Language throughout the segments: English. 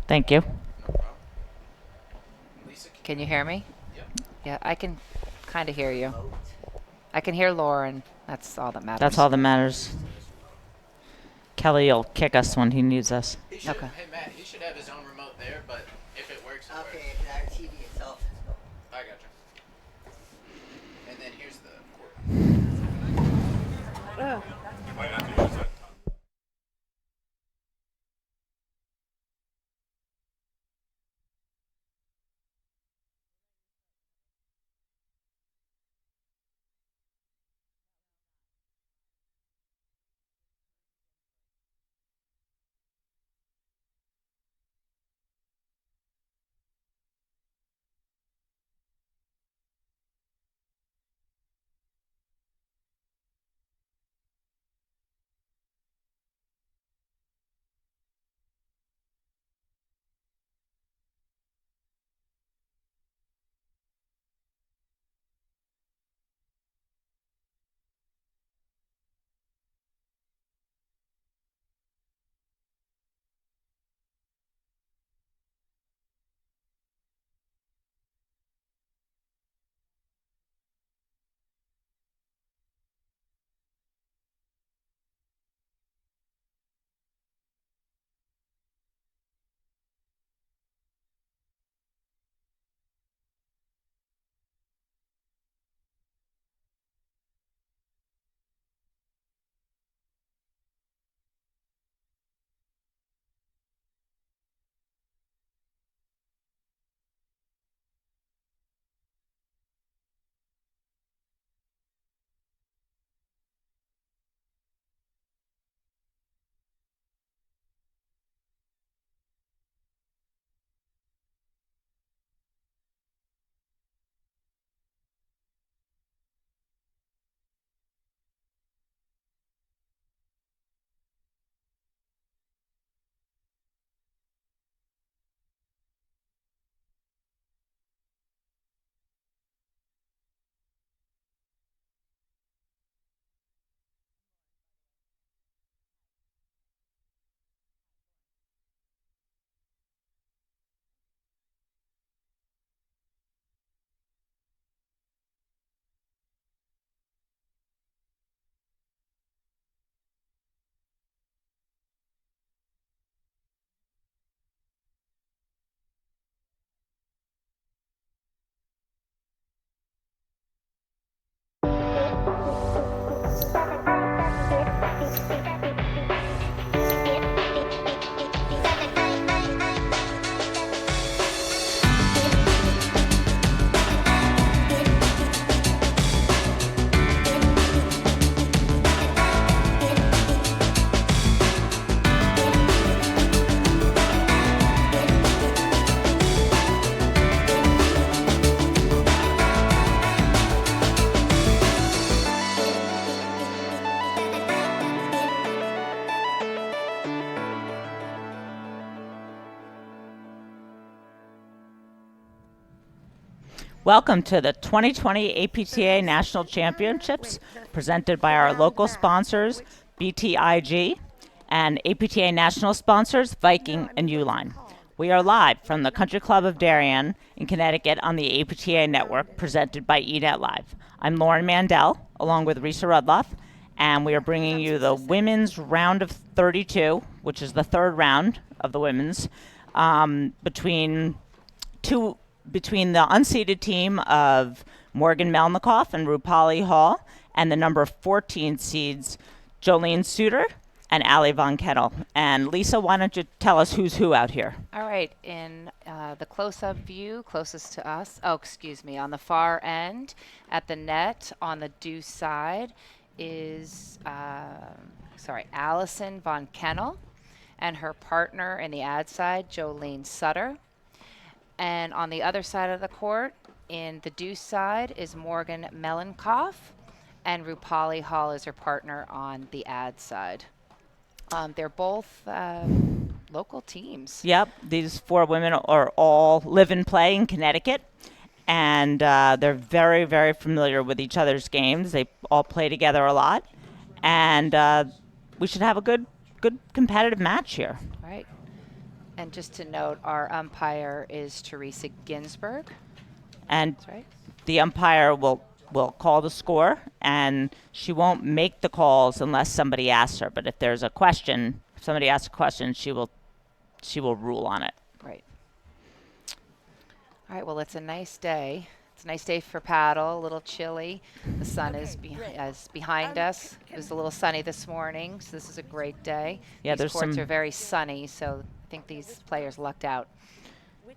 Thank you. No problem. Lisa, can Can you you hear me? hear me? Yep. Yeah, I can kind of hear you. I can hear Lauren. That's all that That's matters. all that matters. Kelly will kick us when he needs us. He should. Okay. Hey Matt, he should have his own remote there, but if it works, it Okay, works. if our TV itself is going. I gotcha. And then here's the cord. Welcome to the 2020 APTA National Championships presented by our local sponsors, BTIG, and APTA national sponsors, Viking and Uline. We are live from the Country Club of Darien in Connecticut on the APTA network presented by eNet Live. I'm Lauren Mandel, along with Risa Rudloff, and we are bringing you the women's round of 32, which is the third round of the women's, between the unseeded team of Morgan Melnikoff and Rupali Hall and the number 14 seeds Jolene Sutter and Allie Von Kennel. And Lisa, why don't you tell us who's who out here? All right, in the close-up view, closest to us, on the far end at the net on the deuce side is, Allison Von Kennel and her partner in the ad side, Jolene Sutter. And on the other side of the court, in the deuce side, is Morgan Melnikoff, and Rupali Hall is her partner on the ad side. They're both local teams. Yep, these four women are all live and play in Connecticut, and they're very, very familiar with each other's games. They all play together a lot, and we should have a good competitive match here. Right. And just to note, our umpire is Teresa Ginsburg. And That's right. the umpire will call the score, and she won't make the calls unless somebody asks her. But if there's a question, if somebody asks a question, she will rule on it. Right. All right, well, it's a nice day. It's a nice day for paddle, a little chilly. The sun is behind us. It was a little sunny this morning, so this is a great day. Yeah, These courts are very sunny, so I think these players lucked out.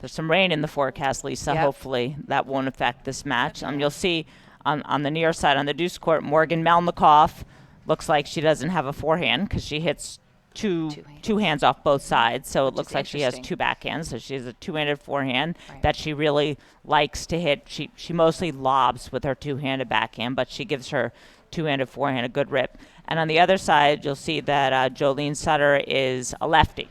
There's some rain in the forecast, Lisa. Yep. Hopefully that won't affect this match. You'll see on the near side on the deuce court, Morgan Melnikoff looks like she doesn't have a forehand because she hits two hands off both sides. So it looks like she has two backhands. So she has a two-handed forehand that she really likes to hit. She mostly lobs with her two-handed backhand, but she gives her two-handed forehand a good rip. And on the other side, you'll see that Jolene Sutter is a lefty.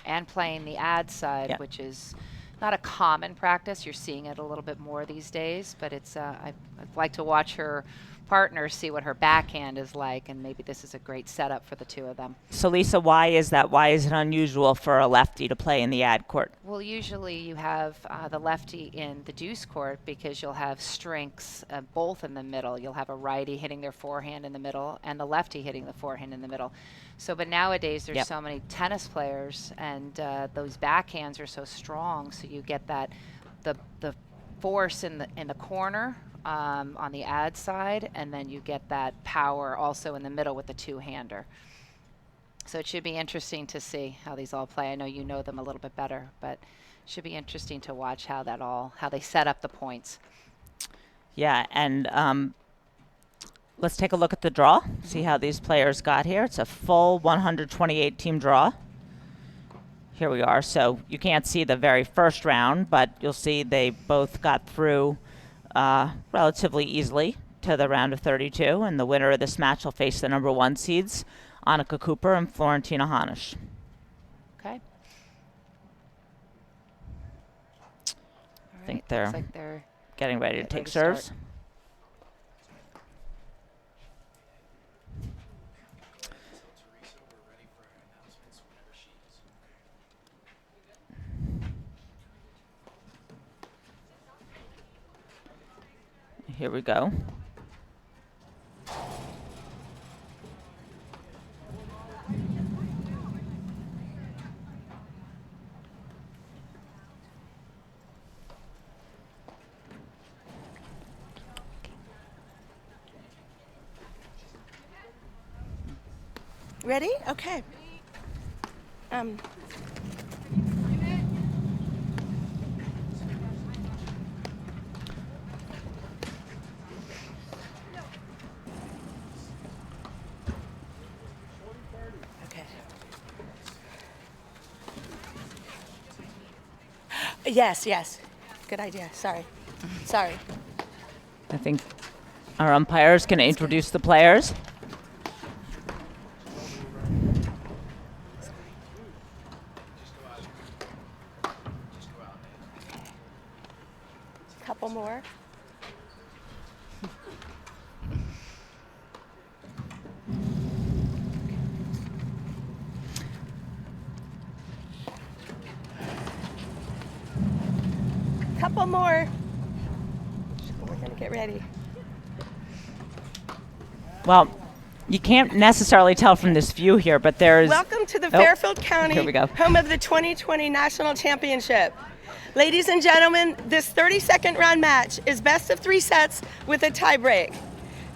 And playing the ad side, which is not a common practice. You're seeing it a little bit more these days, but it's I'd like to watch her partner see what her backhand is like, and maybe this is a great setup for the two of them. So Lisa, why is that? Why is it unusual for a lefty to play in the ad court? Well, usually you have the lefty in the deuce court because you'll have strengths both in the middle. You'll have a righty hitting their forehand in the middle and the lefty hitting the forehand in the middle. So, but nowadays there's so many tennis players, and those backhands are so strong, so you get that the force in the corner on the ad side, and then you get that power also in the middle with the two-hander. So it should be interesting to see how these all play. I know you know them a little bit better, but it should be interesting to watch how they set up the points. Yeah, and let's take a look at the draw, see how these players got here. It's a full 128 team draw. Here we are. So you can't see the very first round, but you'll see they both got through relatively easily to the round of 32, and the winner of this match will face the number 1 seeds, Annika Cooper and Florentina Hanisch. Okay. I think they're, like they're getting ready to take serves. Here we go. Ready? Okay. Okay. Yes. Good idea. Sorry. I think our umpires can introduce the players. Couple more. Couple more. We're gonna get ready. Well, you can't necessarily tell from this view here, but there's... Welcome to the Fairfield County, here we go. home of the 2020 National Championship. Ladies and gentlemen, this 32nd round match is best of 3 sets with a tie break.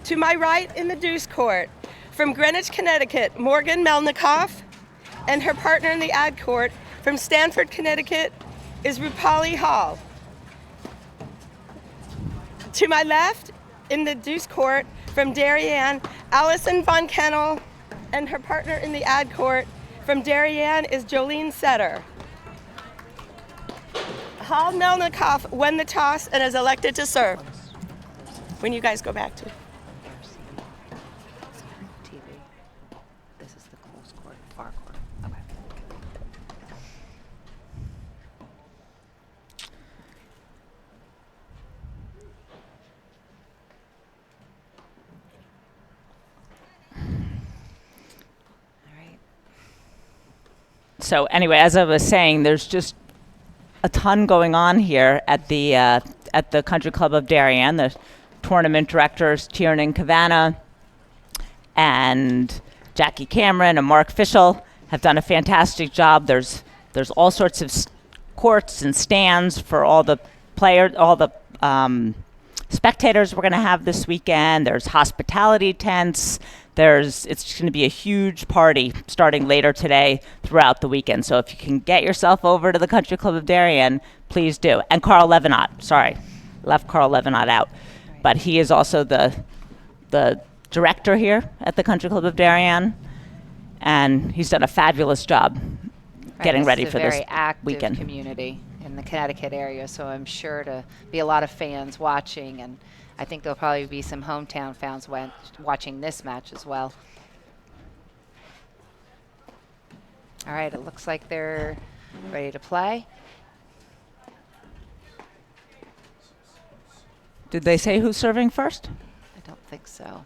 To my right in the deuce court, from Greenwich, Connecticut, Morgan Melnikoff, and her partner in the ad court from Stamford, Connecticut, is Rupali Hall. To my left in the deuce court, from Darien, Allison von Kennel, and her partner in the ad court from Darien is Jolene Sutter. Hall Melnikoff won the toss and is elected to serve. When you guys go back to. TV. This is the close court, far court. Okay. So anyway, as I was saying, there's just a ton going on here at the Country Club of Darien. The tournament directors, Tiernan Kavanagh and Jackie Cameron and Mark Fischel, have done a fantastic job. There's all sorts of courts and stands for all the spectators we're going to have this weekend. There's hospitality tents. It's going to be a huge party starting later today throughout the weekend. So if you can get yourself over to the Country Club of Darien, please do. And Carl Levenott, sorry, left Carl Levenott out, but he is also the director here at the Country Club of Darien, and he's done a fabulous job getting ready for this very active weekend. Community in the Connecticut area, so I'm sure to be a lot of fans watching, and I think there'll probably be some hometown fans watching this match as well. All right, it looks like they're ready to play. Did they say who's serving first? I don't think so.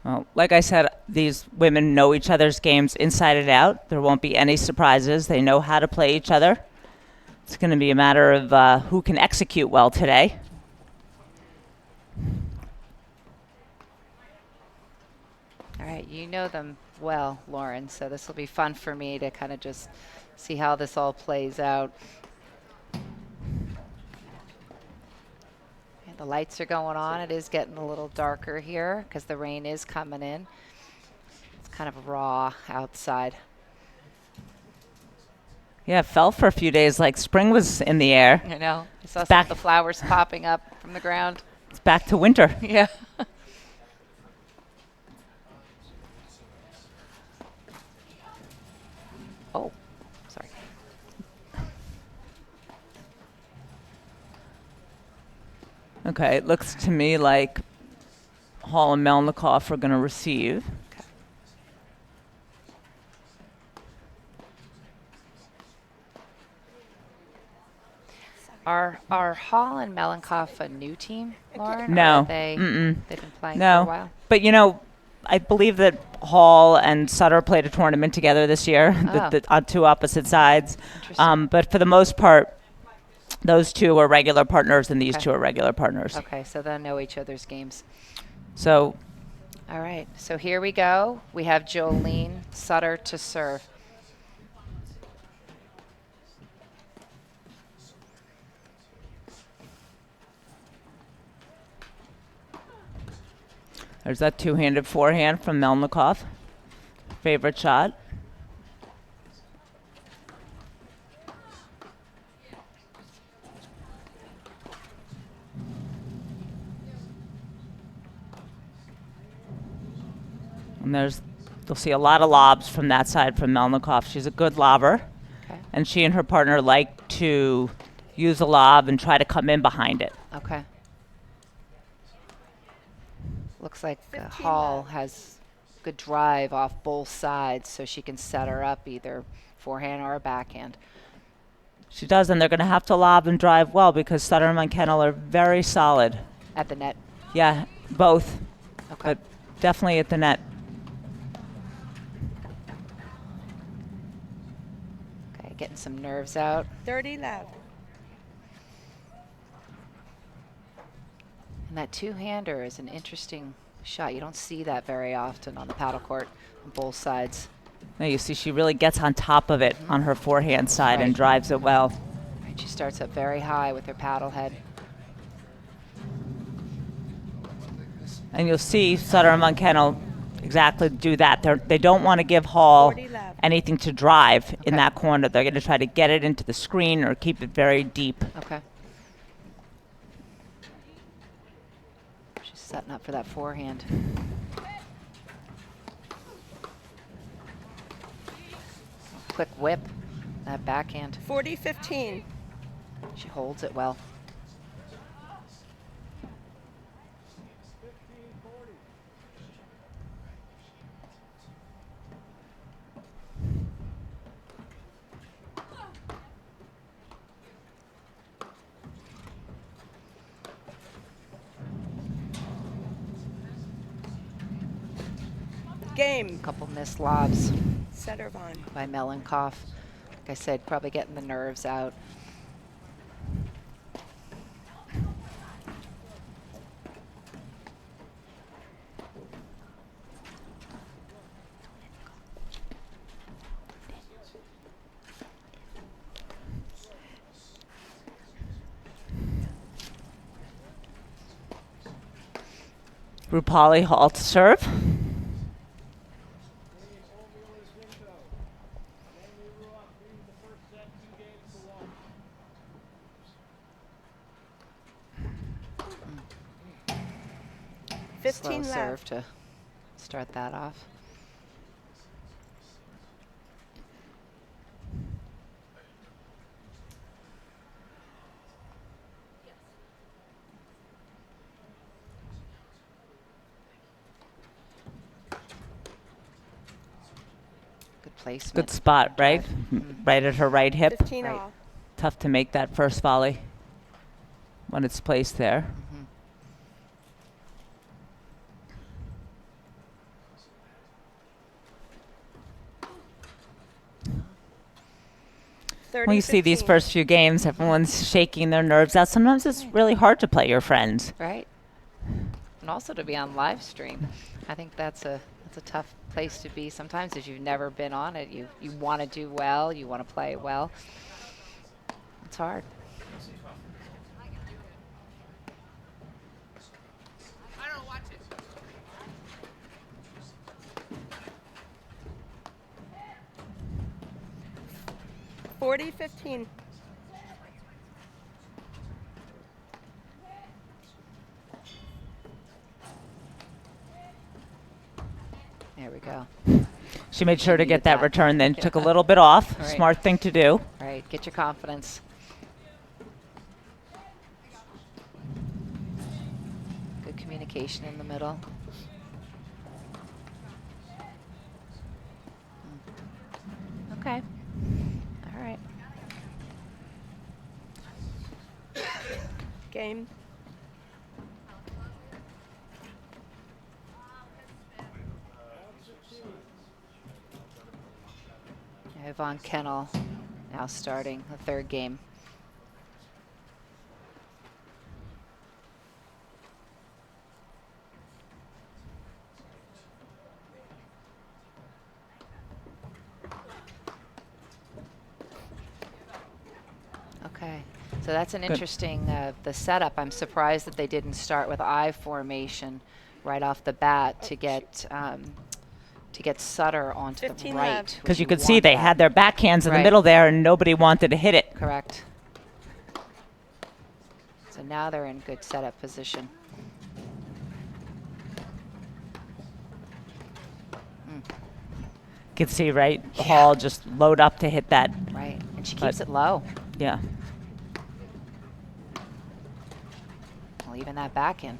Well, like I said, these women know each other's games inside and out. There won't be any surprises. They know how to play each other. It's going to be a matter of who can execute well today. All right, you know them well, Lauren, so this will be fun for me to kind of just see how this all plays out. And the lights are going on. It is getting a little darker here because the rain is coming in. It's kind of raw outside. Yeah, it fell for a few days like spring was in the air. I know. I saw some back. of the flowers popping up from the ground. It's back to winter. Yeah. Oh, sorry. Okay, it looks to me like Hall and Melnikoff are going to receive. Okay. Are Hall and Melnikoff a new team, Lauren? No. Or are they've been playing for a No, while. but you know, I believe that Hall and Sutter played a tournament together this year, Oh. on two opposite sides. Interesting. But for the most part, those two are regular partners, and these Okay. two are regular partners. Okay, so they know each other's games. So All right, so here we go. We have Jolene Sutter to serve. there's that two-handed forehand from Melnikoff. Favorite shot. And you'll see a lot of lobs from that side from Melnikoff. She's a good lobber, Okay. and she and her partner like to use a lob and try to come in behind it. Okay. Looks like 15 Hall left. has good drive off both sides, so she can set her up either forehand or a backhand. She does, and they're going to have to lob and drive well because Sutter and Kennel are very solid. At the net. Yeah, both, Okay. but definitely at the net. Okay, getting some nerves out. 30 left. And that two-hander is an interesting shot. You don't see that very often on the paddle court on both sides. Now you see she really gets on top of it on her forehand side and Right. drives it well. Right, she starts up very high with her paddle head. And you'll see Sutter and Kennel exactly do that. They don't want to give Hall 40 left. anything to drive in Okay. that corner. They're going to try to get it into the screen or keep it very deep. Okay. She's setting up for that forehand. Quick whip, that backhand. 40-15. She holds it well. Game. A couple missed lobs Setter Vaughn. by Melnikoff. Like I said, probably getting the nerves out. Rupali Hall to serve. Slow 15 serve left. to start that off. Good placement. Good spot, right? Drive. Right at her right hip. 15 Right. all. Tough to make that first volley when it's placed there. Mhm. 30, When you see these 15. first few games, everyone's shaking their nerves out. Sometimes it's really hard to play your friends. Right. And also to be on live stream. I think that's a tough place to be sometimes if you've never been on it. You want to do well, you want to play well. It's hard. I don't watch it. 40, 15. There we go. She made sure to Needed get that that. return, then Yeah. took a little bit off. Right. Smart thing to do. Right, get your confidence. Good communication in the middle. Okay. All right. Game. Yvonne Kennel now starting the third game. Okay, so that's an Good. interesting, the setup. I'm surprised that they didn't start with I formation right off the bat to get Sutter onto the 15 right. left. Because which you could see want they that. had their backhands in the Right. middle there, and nobody wanted to hit it. Correct. So now they're in good setup position. You can see, right? Hall just load up to hit that. Right, and she But- keeps it low. Yeah. Leaving that back in.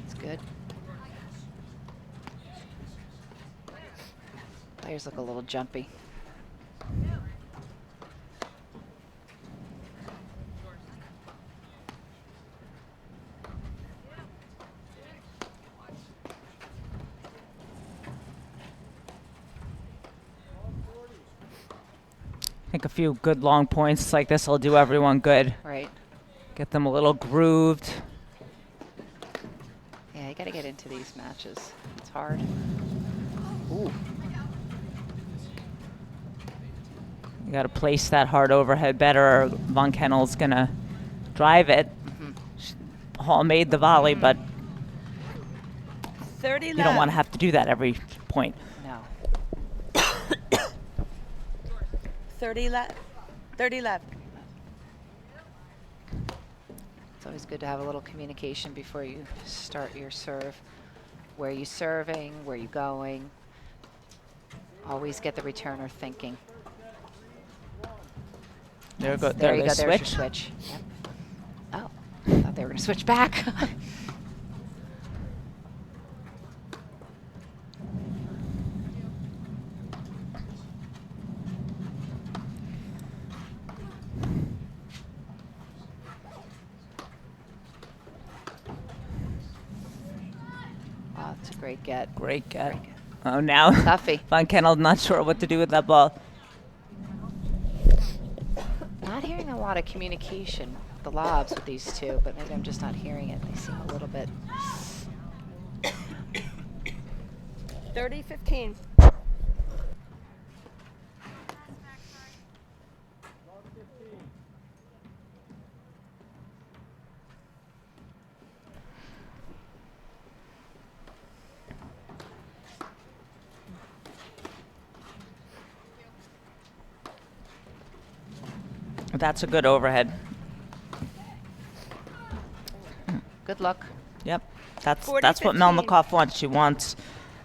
It's good. Players look a little jumpy. I think a few good long points like this will do everyone good. Right. Get them a little grooved. Yeah, you got to get into these matches. It's hard. Ooh. You got to place that hard overhead better, or Von Kennel's going to drive it. Hall made the volley, but 30 you left. don't want to have to do that every point. No. 30 left. 30 left. It's always good to have a little communication before you start your serve. Where are you serving? Where are you going? Always get the returner thinking. There, go, There you they go. There's your switch. switch. Yep. Oh, I thought they were going to switch back. Great get. Great get. Oh, now Toughie. Von Kennel not sure what to do with that ball. Not hearing a lot of communication, the lobs with these two, but maybe I'm just not hearing it. They seem a little bit. 30-15. That's a good overhead. Good luck. Yep. That's 40, what 15. Melnikoff wants. She wants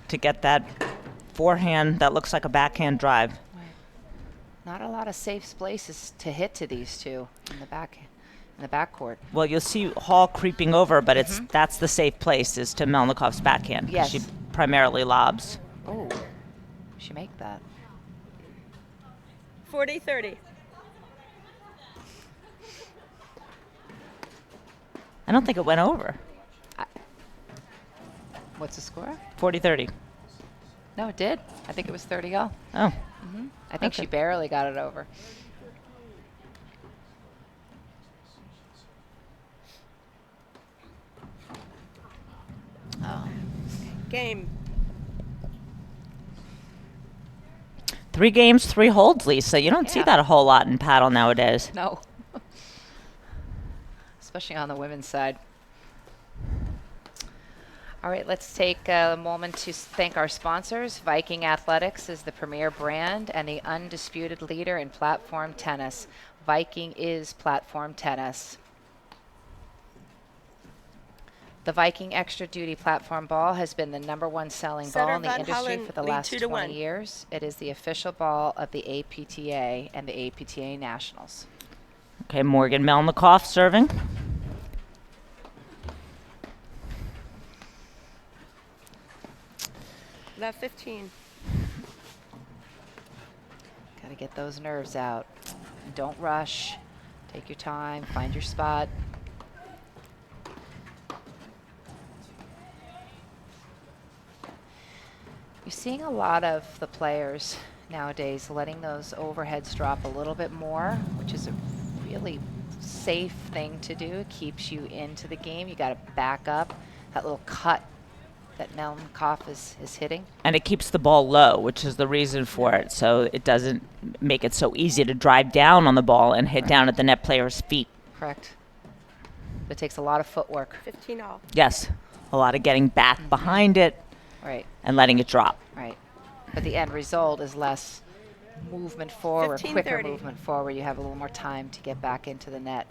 to get that forehand that looks like a backhand drive. Not a lot of safe places to hit to these two in the backcourt. Well, you'll see Hall creeping over, but that's the safe place is to Melnikoff's backhand. 'Cause Yes. She primarily lobs. Oh, she make that. 40-30. I don't think it went over. What's the score? 40-30. No, it did. I think it was 30-all. Oh. I think Okay. she barely got it over. Oh. Game. 3 games, 3 holds, Lisa. You don't see Yeah. that a whole lot in paddle nowadays. No. Especially on the women's side. All right, let's take a moment to thank our sponsors. Viking Athletics is the premier brand and the undisputed leader in platform tennis. Viking is platform tennis. The Viking Extra Duty Platform Ball has been the #1 selling Sutter ball in the Van industry Hollen for the lead last 2-1. 20 years. It is the official ball of the APTA and the APTA Nationals. Okay, Morgan Melnikoff serving. Left 15. Got to get those nerves out. Don't rush. Take your time. Find your spot. You're seeing a lot of the players nowadays letting those overheads drop a little bit more, which is a really safe thing to do. It keeps you into the game. You got to back up. That little cut that Melnikoff is hitting. And it keeps the ball low, which is the reason for it. So it doesn't make it so easy to drive down on the ball and hit down at the net player's feet. Correct. It takes a lot of footwork. 15 all. Yes, a lot of getting back behind it Right, and letting it drop. right. But the end result is less movement forward, 15, quicker 30. movement forward. You have a little more time to get back into the net.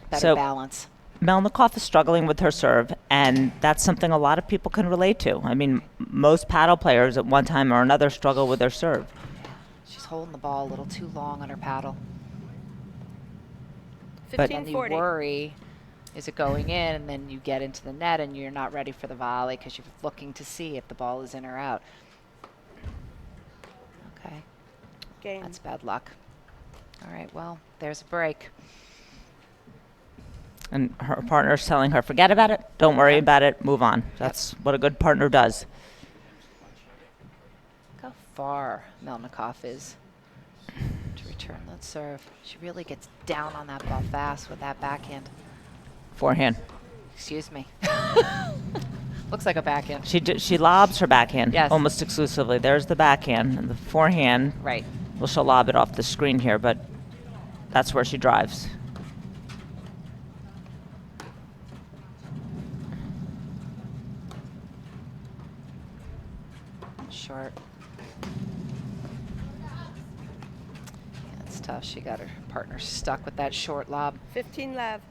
Better So- balance. Melnikoff is struggling with her serve, and that's something a lot of people can relate to. I mean, most paddle players at one time or another struggle with their serve. She's holding the ball a little too long on her paddle. But- And you 15-40. worry, is it going in? And then you get into the net and you're not ready for the volley because you're looking to see if the ball is in or out. Okay, Game. that's bad luck. All right, well, there's a break. And her partner's telling her, forget about it, don't worry about it, move on. That's what a good partner does. Look how far Melnikoff is to return that serve. She really gets down on that ball fast with that backhand. Forehand. Excuse me. Looks like a backhand. She lobs her backhand Yes. almost exclusively. There's the backhand, and the forehand, Right. well, she'll lob it off the screen here, but that's where she drives. Short. Yeah, it's tough. She got her partner stuck with that short lob. 15 left.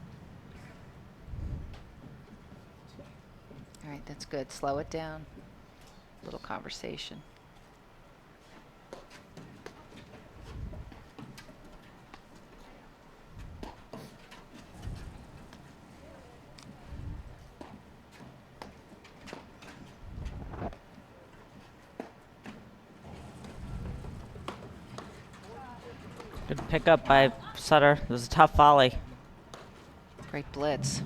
All right, that's good. Slow it down. Little conversation. Good pickup by Sutter. It was a tough volley. Great blitz.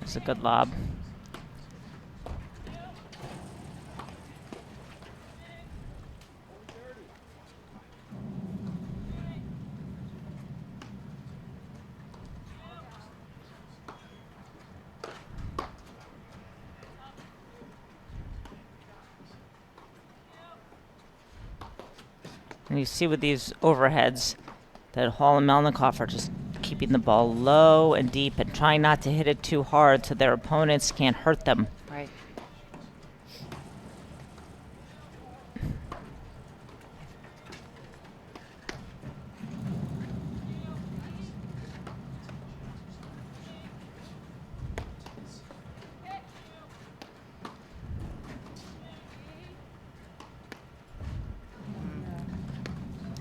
It's a good lob. And you see with these overheads that Hall and Melnikoff are just keeping the ball low and deep and trying not to hit it too hard so their opponents can't hurt them. Right.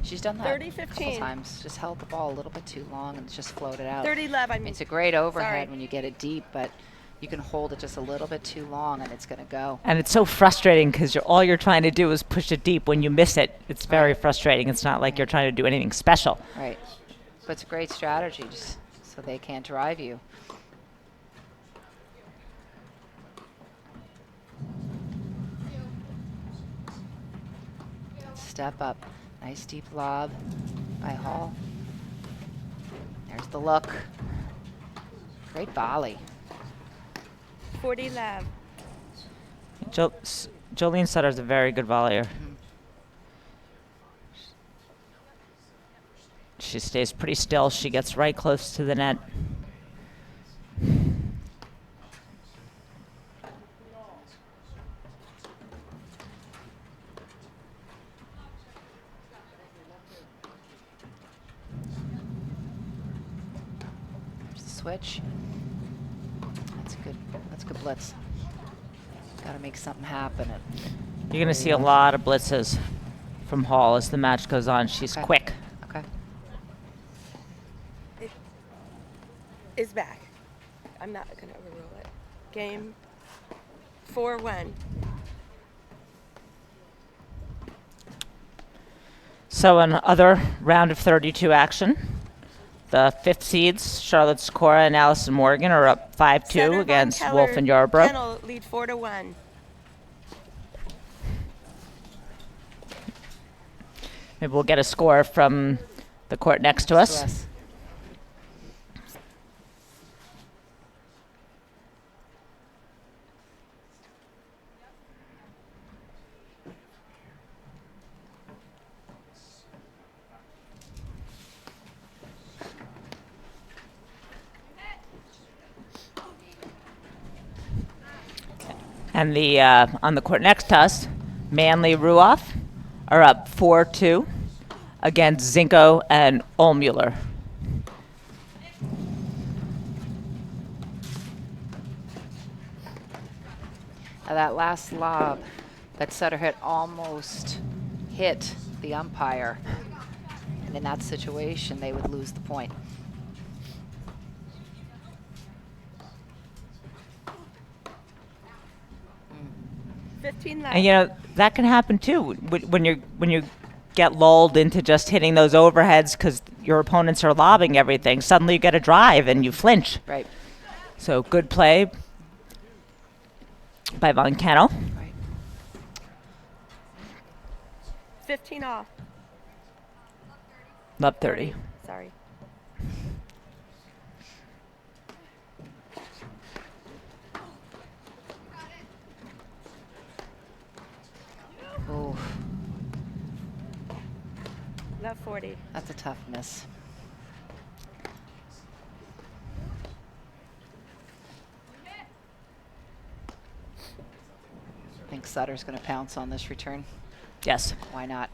She's done that 30, a couple 15. times. Just held the ball a little bit too long and just floated out. 30 love, I mean. It's a great overhead Sorry. when you get it deep, but you can hold it just a little bit too long and it's going to go. And it's so frustrating because all you're trying to do is push it deep. When you miss it, it's very frustrating. It's not like you're trying to do anything special. Right. But it's a great strategy just so they can't drive you. Step up. Nice deep lob by Hall. There's the look. Great volley. 40 love. Jolene Sutter's a very good volleyer. She stays pretty still. She gets right close to the net. There's the switch. That's good. That's good blitz. Got to make something happen. You're going to see a lot of blitzes from Hall as the match goes on. She's Okay. quick. Okay. Is back. I'm not going to overrule it. Game 4-1. So another round of 32 action. The fifth seeds, Charlotte Sikora and Allison Morgan, are up 5-2 Sutter, Von against Keller, Wolf and Yarborough. Kennel lead 4-1. Maybe we'll get a score from the court next to us. Us. And the on the court next to us, Manley Ruoff are up 4-2 against Zinko and Olmuller. Now that last lob that Sutter hit almost hit the umpire. And in that situation, they would lose the point. 15 left. And you know that can happen too when you get lulled into just hitting those overheads because your opponents are lobbing everything. Suddenly you get a drive and you flinch. Right. So good play by Von Kennel. Right. 15 off. Love 30. Sorry. Ooh, Love 40. that's a tough miss. I think Sutter's going to pounce on this return. Yes. Why not?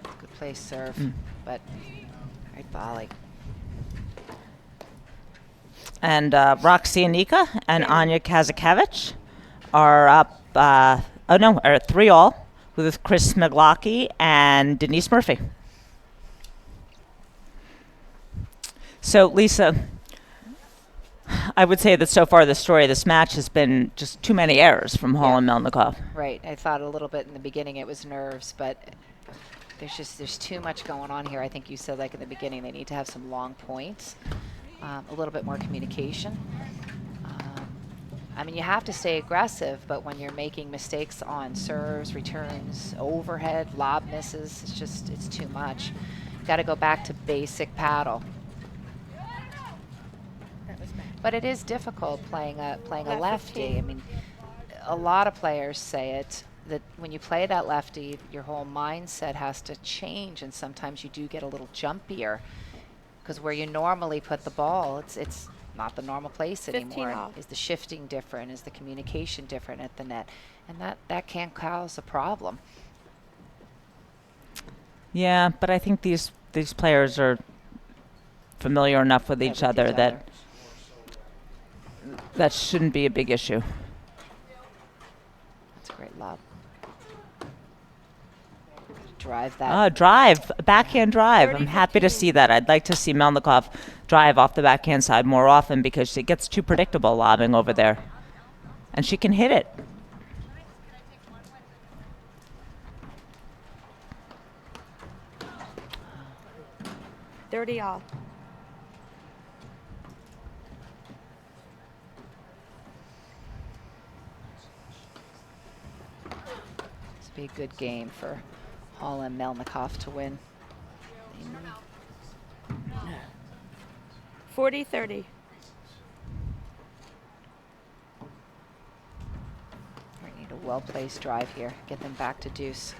Good play serve, but great volley. And Roxy Anika and Anya Kazakevich are up, are 3-all with Chris Miglocki and Denise Murphy. So, Lisa, I would say that so far the story of this match has been just too many errors from Hall and Melnikoff. Right. I thought a little bit in the beginning it was nerves, but there's too much going on here. I think you said, like in the beginning, they need to have some long points, a little bit more communication. I mean, you have to stay aggressive, but when you're making mistakes on serves, returns, overhead, lob misses, it's too much. Got to go back to basic paddle. But it is difficult playing a lefty. I mean, a lot of players say it, that when you play that lefty, your whole mindset has to change, and sometimes you do get a little jumpier, because where you normally put the ball, it's not the normal place anymore. Off. Is the shifting different? Is the communication different at the net? And that can cause a problem. Yeah, but I think these players are familiar enough with each other that that shouldn't be a big issue. That's a great lob. Drive that. Drive, backhand drive. I'm happy to see that. I'd like to see Melnikoff drive off the backhand side more often, because it gets too predictable lobbing over there. And she can hit it. Dirty all. This would be a good game for Hall and Melnikoff to win. 40-30. We need a well-placed drive here. Get them back to deuce.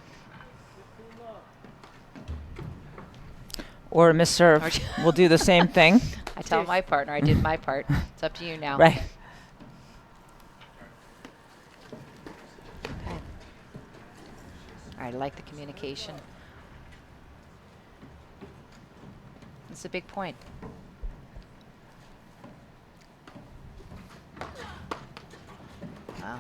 Or a misserve. We'll do the same thing. I tell my partner I did my part. It's up to you now. Right. Okay. All right, I like the communication. It's a big point. Wow.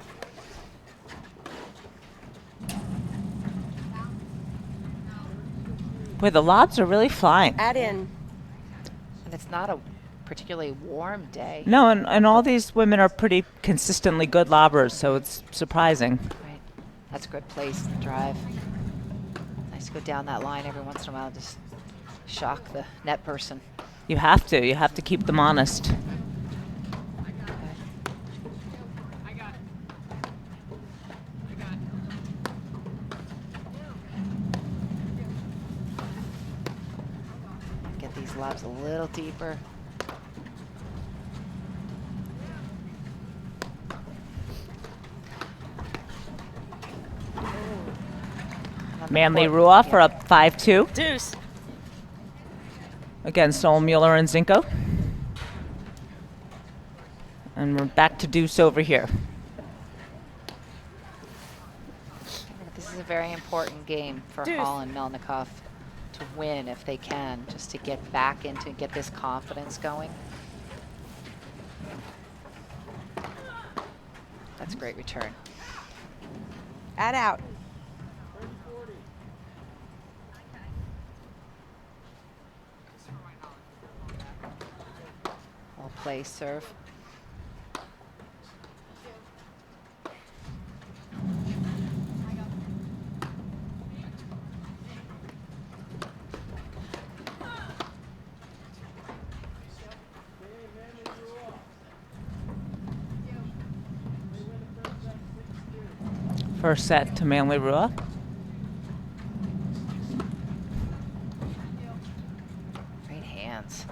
Boy, the lobs are really flying. Add in. And it's not a particularly warm day. No, and all these women are pretty consistently good lobbers, so it's surprising. Right. That's a good place to drive. Nice to go down that line every once in a while, just shock the net person. You have to. You have to keep them honest. Get these lobs a little deeper. Manley Ruoff are up 5-2 Deuce. against Mueller and Zinko. And we're back to deuce over here. This is a very important game for Deuce. Hall and Melnikoff to win if they can, just to get back into, get this confidence going. That's a great return. Add out. Well play serve. First set to Manley Ruoff. Great hands.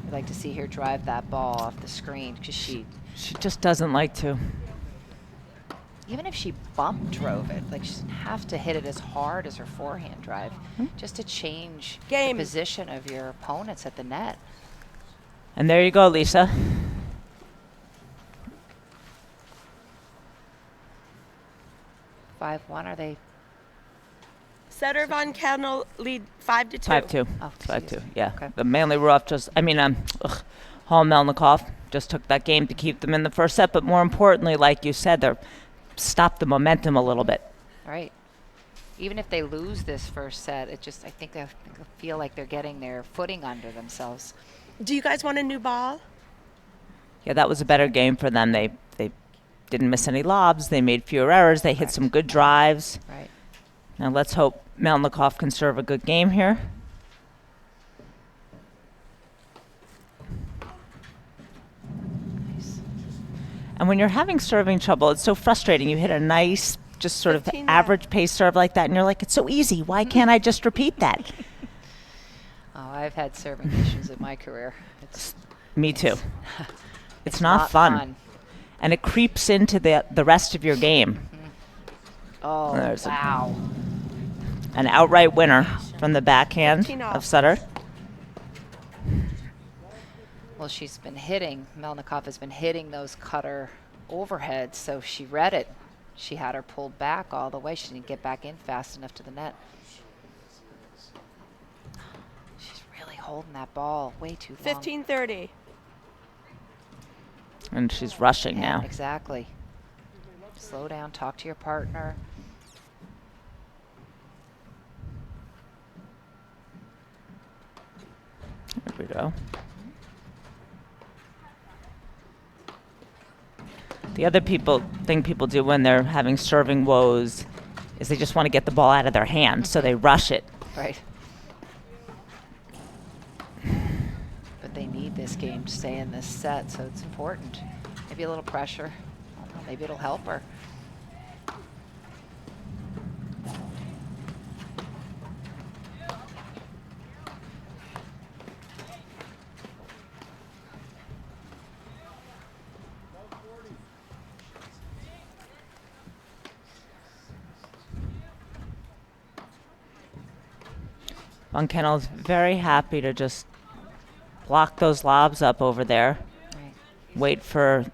I'd like to see her drive that ball off the screen, because she just doesn't like to. even if she bump drove it, like she doesn't have to hit it as hard as her forehand drive, just to change Game. the position of your opponents at the net. And there you go, Lisa. Five-one, are they? Sutter von Kennel lead 5-2. 5-2. Oh, 5-2. excuse me. Yeah. Okay. The Manley Ruoff Hall Melnikoff just took that game to keep them in the first set, but more importantly, like you said, they're stopped the momentum a little bit. Right. Even if they lose this first set, I think they feel like they're getting their footing under themselves. Do you guys want a new ball? Yeah, that was a better game for them. They didn't miss any lobs. They made fewer errors. They hit some good drives. Right. Now let's hope Melnikoff can serve a good game here. Nice. And when you're having serving trouble, it's so frustrating. You hit a nice, just sort of 15 average pace serve like that, and you're like, it's so easy. Why can't I just repeat that? Oh, I've had serving issues in my career. It's Me too. it's not fun. And it creeps into the rest of your game. Oh, There's wow. An outright winner from the backhand 15 off. of Sutter. Well, she's been hitting, Melnikoff has been hitting those cutter overheads, so she read it. She had her pulled back all the way. She didn't get back in fast enough to the net. She's really holding that ball way too long. 15-30. And she's rushing Yeah, now. exactly. Slow down, talk to your partner. There we go. The other thing people do when they're having serving woes is they just want to get the ball out of their hand, so they rush it. Right. But they need this game to stay in this set, so it's important. Maybe a little pressure. I don't know, maybe it'll help her. Von Kennel's very happy to just block those lobs up over there, Right. wait for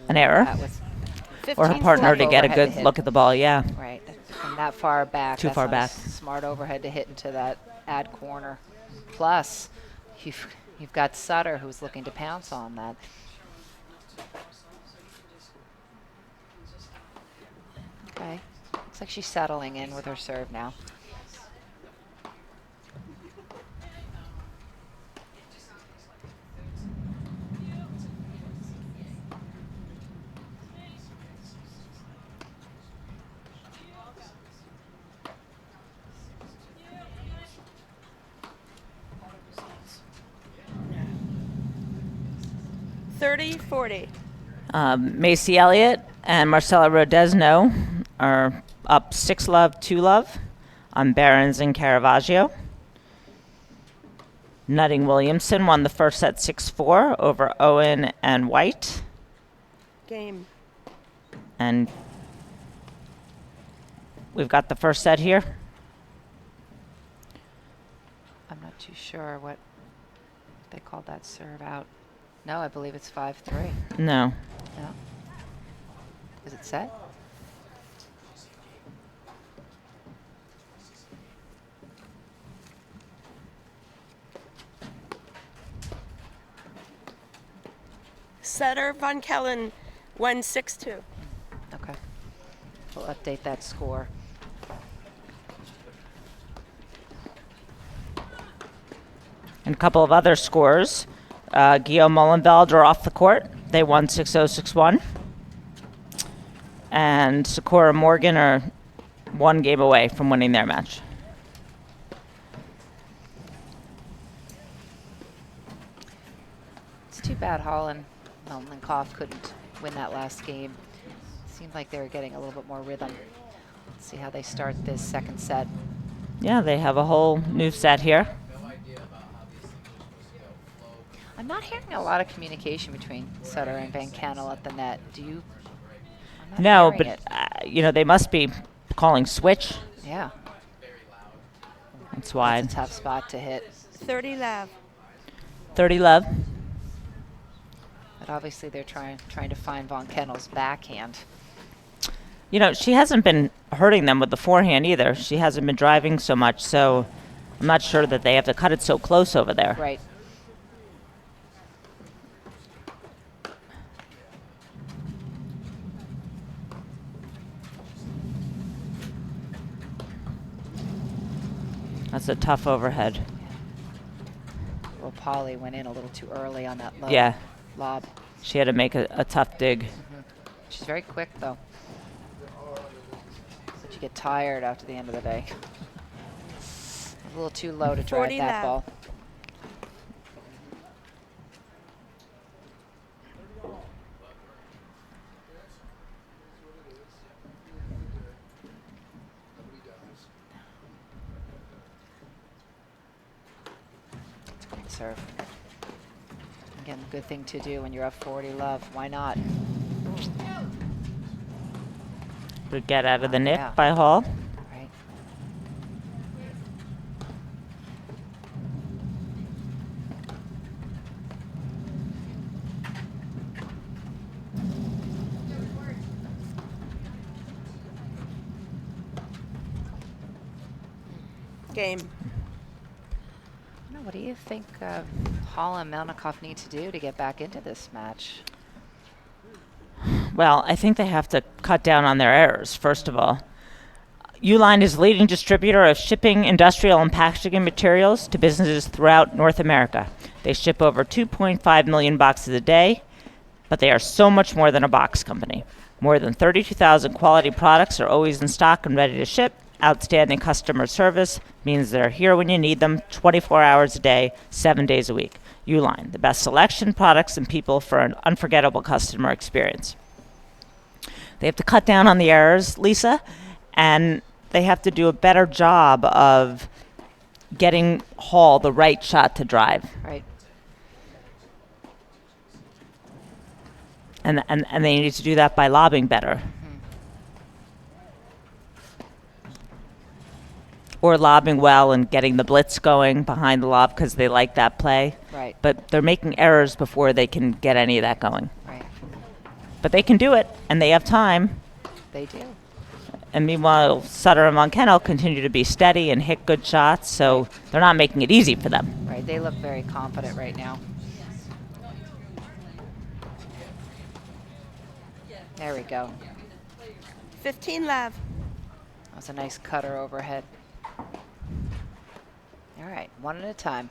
an error, That was or her 15-40. partner to get a Overhead good to hit. look at the ball, yeah. right. From that far back. Too that's far not a back. Smart overhead to hit into that ad corner. Plus, you've got Sutter who's looking to pounce on that. Okay. Looks like she's settling in with her serve now. Macy Elliott and Marcella Rodesno are up 6-love, 2-love on Barons and Caravaggio. Nutting Williamson won the first set 6-4 over Owen and White. Game. And we've got the first set here. I'm not too sure what they called that serve out. No, I believe it's 5-3. No. No. Is it set? Sutter Von Kellen won 6-2. Okay. We'll update that score. And a couple of other scores. Guillaume Mullenveld are off the court. They won 6-0, 6-1. And Sakura Morgan are one game away from winning their match. It's too bad Hall and Melnikoff couldn't win that last game. Seemed like they were getting a little bit more rhythm. Let's see how they start this second set. Yeah, they have a whole new set here. I'm not hearing a lot of communication between Sutter and Van Kennel at the net. Do you? I'm not No, hearing but it. you know, they must be calling switch. Yeah, That's why. it's a tough spot to hit. 30 love. 30-love. But obviously they're trying to find Von Kennel's backhand. You know, she hasn't been hurting them with the forehand either. She hasn't been driving so much, so I'm not sure that they have to cut it so close over there. Right. That's a tough overhead. Well, Polly went in a little too early on that low Yeah. lob. She had to make a tough dig. She's very quick, though. But you get tired after the end of the day. A little too low to drive 40 that left. ball. That's a great serve. Again, good thing to do when you're up 40 love. Why not? Good get out of the nick Yeah. by Hall. Right. Game. Now, what do you think Hall and Melnikoff need to do to get back into this match? Well, I think they have to cut down on their errors, first of all. Uline is the leading distributor of shipping, industrial, and packaging materials to businesses throughout North America. They ship over 2.5 million boxes a day, but they are so much more than a box company. More than 32,000 quality products are always in stock and ready to ship. Outstanding customer service means they're here when you need them 24 hours a day, 7 days a week. Uline, the best selection, products, and people for an unforgettable customer experience. They have to cut down on the errors, Lisa, and they have to do a better job of getting Hall the right shot to drive. Right. And they need to do that by lobbing better. Or lobbing well and getting the blitz going behind the lob because they like that play. Right. But they're making errors before they can get any of that going. Right. But they can do it, and they have time. They do. And meanwhile, Sutter and Kennel continue to be steady and hit good shots, so they're not making it easy for them. Right. They look very confident right now. There we go. 15 left. That was a nice cutter overhead. All right, one at a time.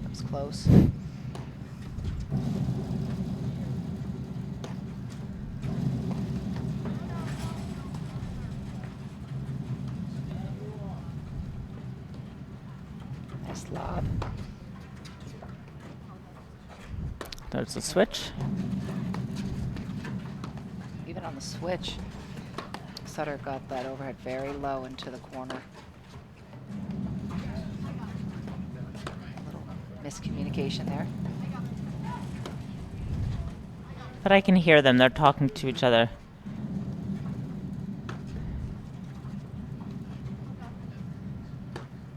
That was close. Nice lob. There's the switch. Even on the switch, Sutter got that overhead very low into the corner. Little miscommunication there. But I can hear them. They're talking to each other.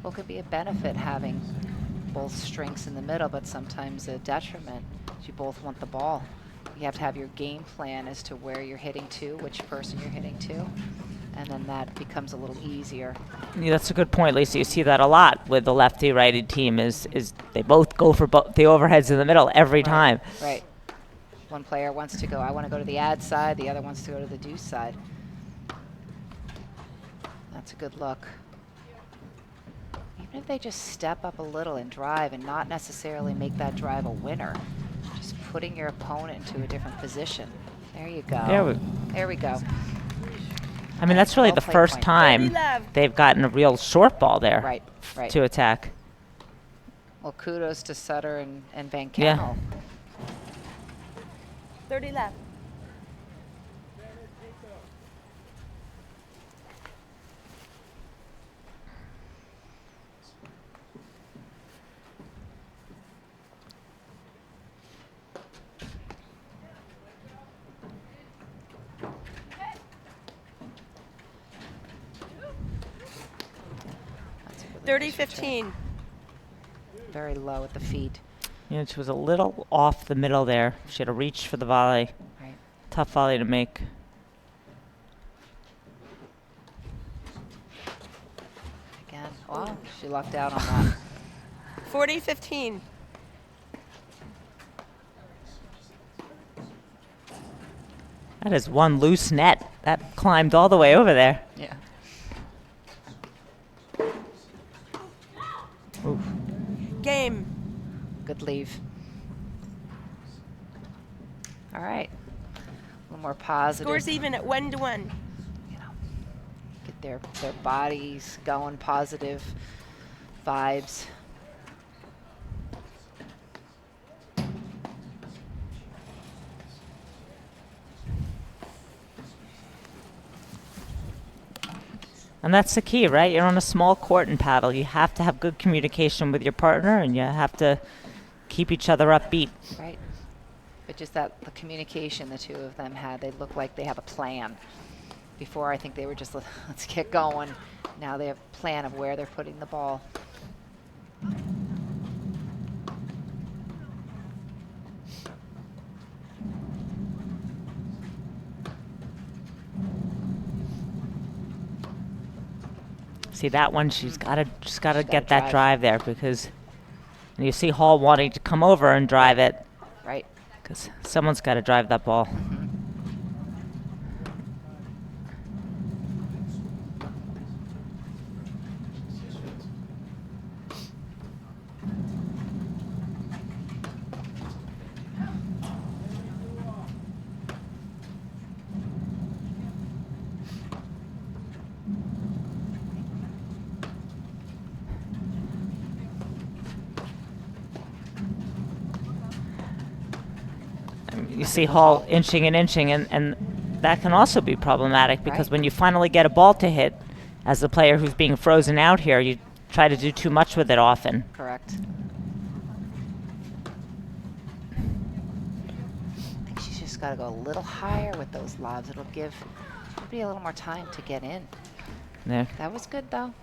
Well, it could be a benefit having both strengths in the middle, but sometimes a detriment. You both want the ball. You have to have your game plan as to where you're hitting to, which person you're hitting to, and then that becomes a little easier. Yeah, that's a good point, Lisa. You see that a lot with the lefty-righted team is they both go for the overheads in the middle every time. Right. One player wants to go, I want to go to the ad side, the other wants to go to the deuce side. That's a good look. Even if they just step up a little and drive and not necessarily make that drive a winner, just putting your opponent into a different position. There you go. There we go. I mean, that's really Well the played first point. time Love. they've gotten a real short ball there Right, right. to attack. Well, kudos to Sutter and Van Yeah. Kennel. 30 left. That's a good 30, relationship. 15. Very low at the feet. You know, she was a little off the middle there. She had to reach for the volley. Right. Tough volley to make. Again. Oh, she lucked out on that. 40, 15. That is one loose net. That climbed all the way over there. Yeah. Oof. Game. Good leave. All right. A little more positive. Scores even at 1-1. You know, get their bodies going, positive vibes. And that's the key, right? You're on a small court in paddle. You have to have good communication with your partner, and you have to keep each other upbeat. Right. But just the communication the two of them had, they look like they have a plan. Before, I think they were just, let's get going. Now they have a plan of where they're putting the ball. See that one? She's gotta gotta get that drive. drive there, because and you see Hall wanting to come over and drive it, Right. because someone's got to drive that ball. You see Hall inching and inching, and that can also be problematic, because Right. when you finally get a ball to hit, as the player who's being frozen out here, you try to do too much with it often. Correct. I think she's just got to go a little higher with those lobs. It'll give everybody a little more time to get in. There. That was good, though.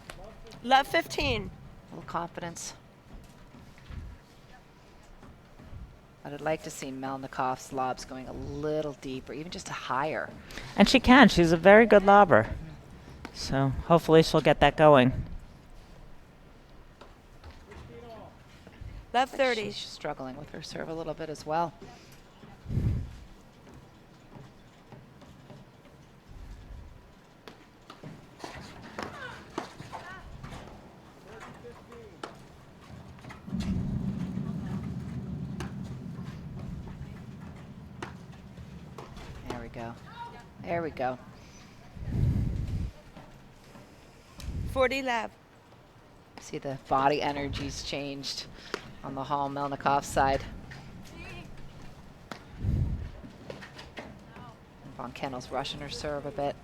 Love 15. A little confidence. But I'd like to see Melnikoff's lobs going a little deeper, even just a higher. And she can. She's a very good lobber. So hopefully she'll get that going. Love But 30. she's struggling with her serve a little bit as well. There we go. There we go. 40 love. See the body energy's changed on the Hall Melnikoff side. Von Kennel's rushing her serve a bit.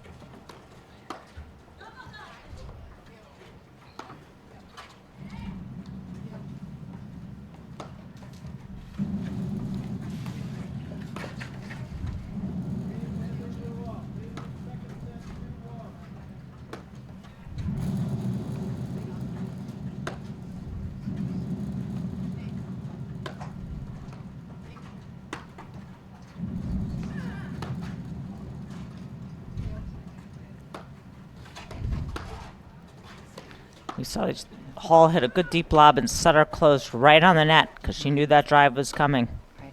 We saw Hall hit a good deep lob, and Sutter closed right on the net because she knew that drive was coming. Right.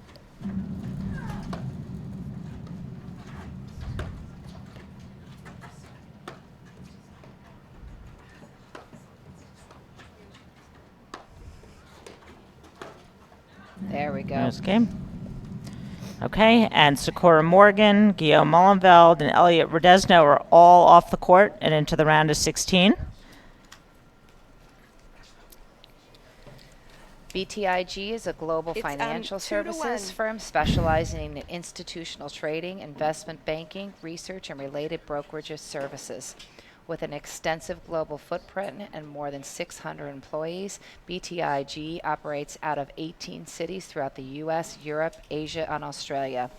There we go. There's game. Okay, and Sakura Morgan, Guillaume Mullenveld, and Elliot Rodesno are all off the court and into the round of 16. BTIG is a global It's, financial 2-1. services firm specializing in institutional trading, investment banking, research, and related brokerage services. With an extensive global footprint and more than 600 employees, BTIG operates out of 18 cities throughout the U.S., Europe, Asia, and Australia.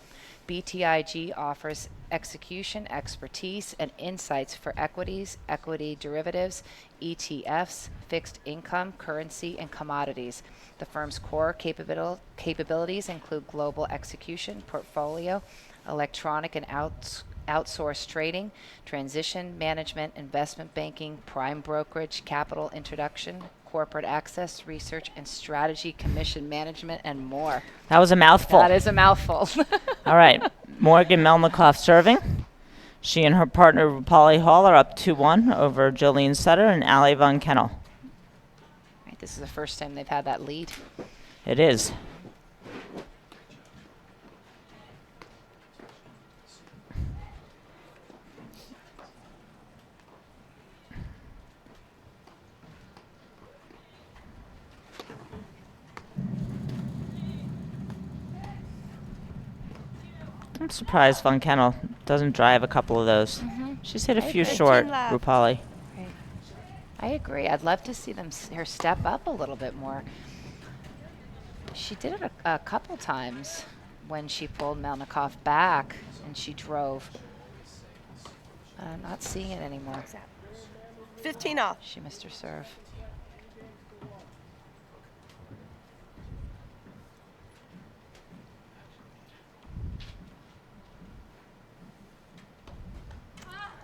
BTIG offers execution, expertise, and insights for equities, equity derivatives, ETFs, fixed income, currency, and commodities. The firm's core capabilities include global execution, portfolio, electronic and outsourced trading, transition management, investment banking, prime brokerage, capital introduction, corporate access, research and strategy, commission management, and more. That was a mouthful. That is a mouthful. All right. Morgan Melnikoff serving. She and her partner Rupali Hall are up 2-1 over Jolene Sutter and Ali von Kennel. Right, this is the first time they've had that lead. It is. I'm surprised Von Kennel doesn't drive a couple of those. She's hit a few agree. short, 15 left. Rupali. Right. I agree. I'd love to see her step up a little bit more. She did it a couple times when she pulled Melnikoff back and she drove. I'm not seeing it anymore. 15 off. She missed her serve.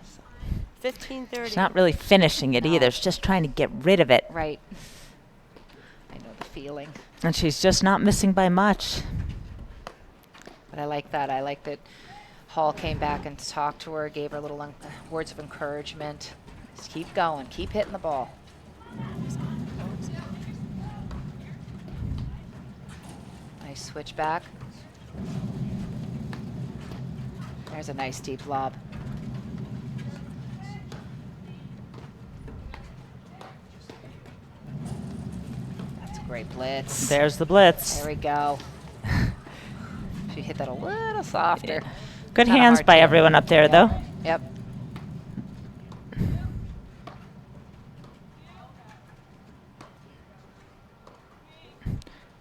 So, 15-30. She's not really finishing it either. She's just trying to get rid of it. right. I know the feeling. And she's just not missing by much. But I like that. I like that Hall came back and talked to her, gave her little words of encouragement. Just keep going. Keep hitting the ball. Nice switch back. There's a nice deep lob. That's a great blitz. There's the blitz. There we go. She hit that a little softer. Good Kinda hands hard by to- everyone up there, Yep. though. Yep.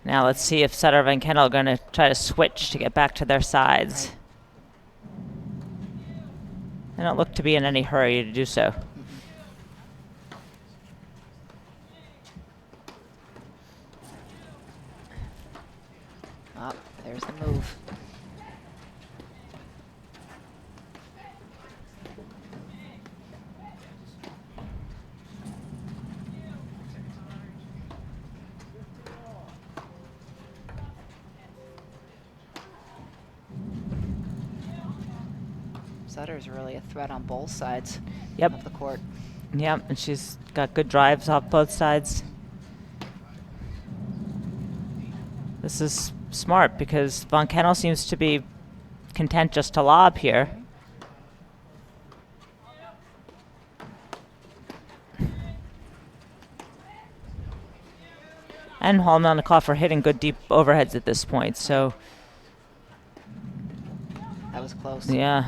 Now let's see if Sutter and Kennel are going to try to switch to get back to their sides. They don't look to be in any hurry to do so. Oh, there's the move. Sutter's really a threat on both sides Yep. of the court. Yep, and she's got good drives off both sides. This is smart because Von Kennel seems to be content just to lob here. And Hall and Melnikoff are hitting good deep overheads at this point, so That was close. yeah.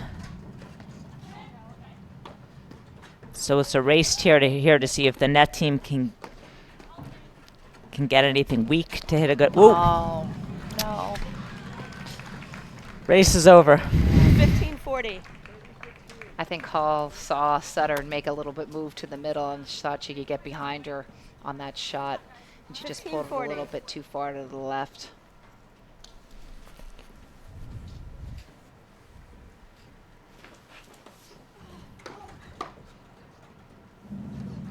So it's a race here to see if the net team can get anything weak to hit a good. Ooh, Oh, no. race is over. 15-40. I think Hall saw Sutter make a little bit move to the middle and thought she could get behind her on that shot. And she just pulled it a 15-40. little bit too far to the left.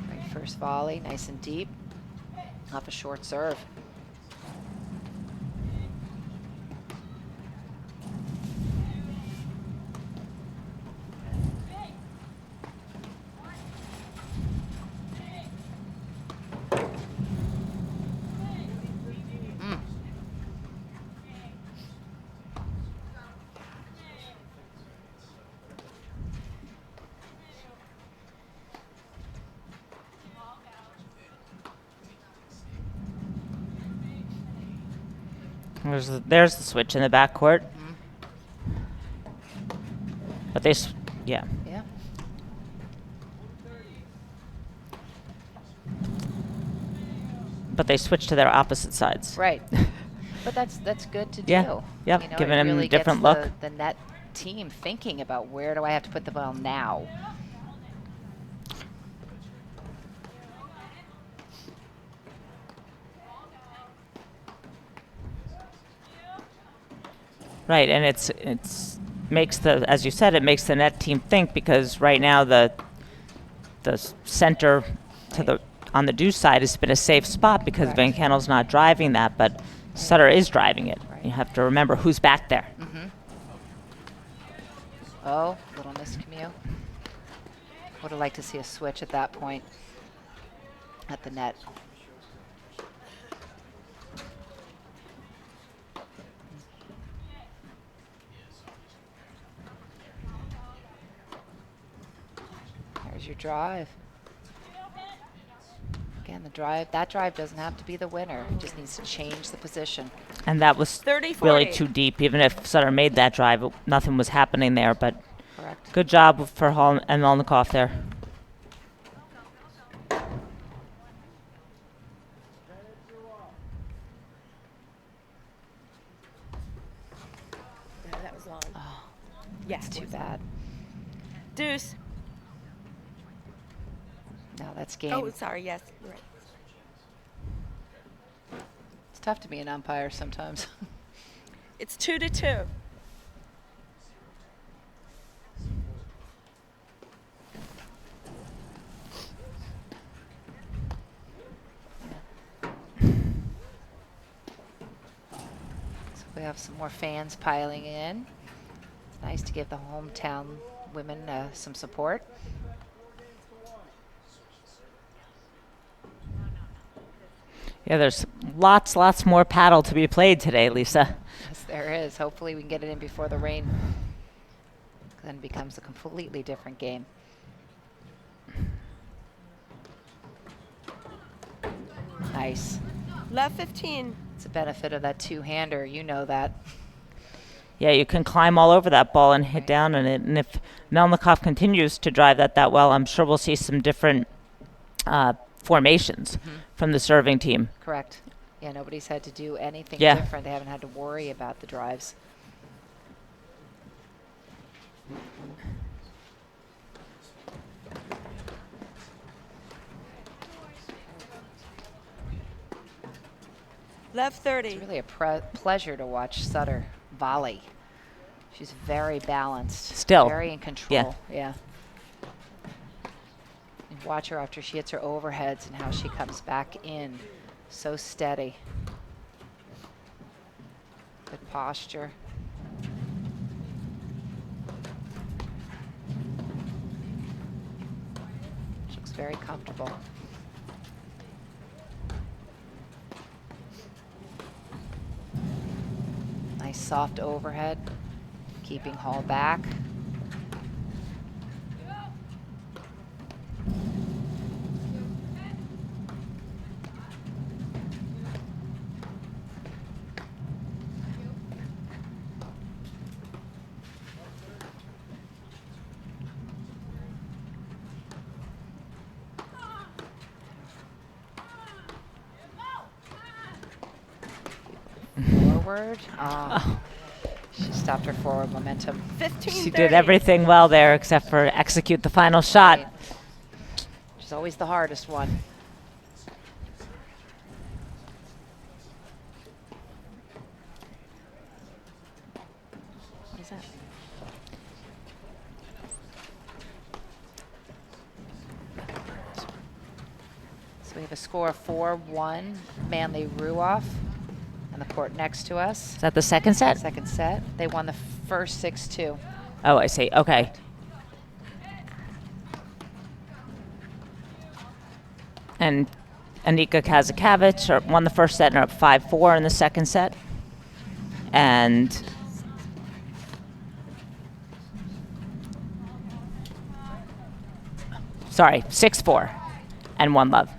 Right, first volley, nice and deep. Off a short serve. There's the switch in the backcourt. But they, yeah. Yeah. But they switch to their opposite sides. Right. But that's good to do. Yeah. Yep, You know, giving it them a really different gets look. The net team thinking about where do I have to put the ball now. Right, and it's makes the, as you said, it makes the net team think, because right now the center to the on the deuce side has been a safe spot because Correct. Van Kennel's not driving that, but Sutter is driving it. Right. You have to remember who's back there. Oh, little miscommute. Would have liked to see a switch at that point at the net. There's your drive. Again, that drive doesn't have to be the winner. It just needs to change the position. And that was 30, really 40. too deep. Even if Sutter made that drive, nothing was happening there. But Correct. good job for Hall and Melnikoff there. No, that was long. Oh, Yeah, it's too bad. Deuce. No, that's game. Oh, sorry. Yes. You're right. It's tough to be an umpire sometimes. It's 2-2. So we have some more fans piling in. It's nice to give the hometown women some support. Yeah, there's lots more paddle to be played today, Lisa. Yes, there is. Hopefully we can get it in before the rain. Then it becomes a completely different game. Nice. Left 15. It's a benefit of that two-hander. You know that. Yeah, you can climb all over that ball and hit down on it. And if Melnikoff continues to drive that well, I'm sure we'll see some different formations from the serving team. Correct. Yeah, nobody's had to do anything Yeah. different. They haven't had to worry about the drives. Left 30. It's really a pleasure to watch Sutter volley. She's very balanced. Still. Very in control. Yeah. And watch her after she hits her overheads and how she comes back in. So steady. Good posture. She looks very comfortable. Nice soft overhead, keeping Hall back. Forward. She stopped her forward momentum. 15. She did everything well there except for execute the final shot. Right. Which is always the hardest one. What is that? So we have a score of 4-1, Manly Ruoff on the court next to us. Is that the second set? Second set. They won the first 6-2. Oh, I see. Okay. And Anika Kazakevich won the first set and are up 5-4 in the second set. And sorry, 6-4 and 1-love.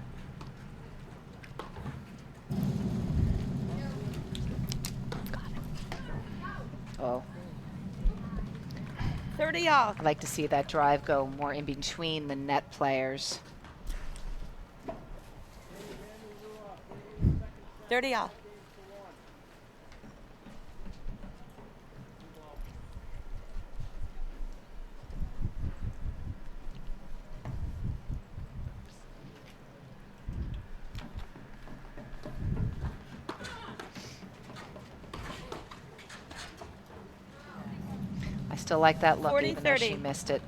Oh, 30 all. I'd like to see that drive go more in between the net players. 30 all. I still like that look 40, even though she 30. missed it.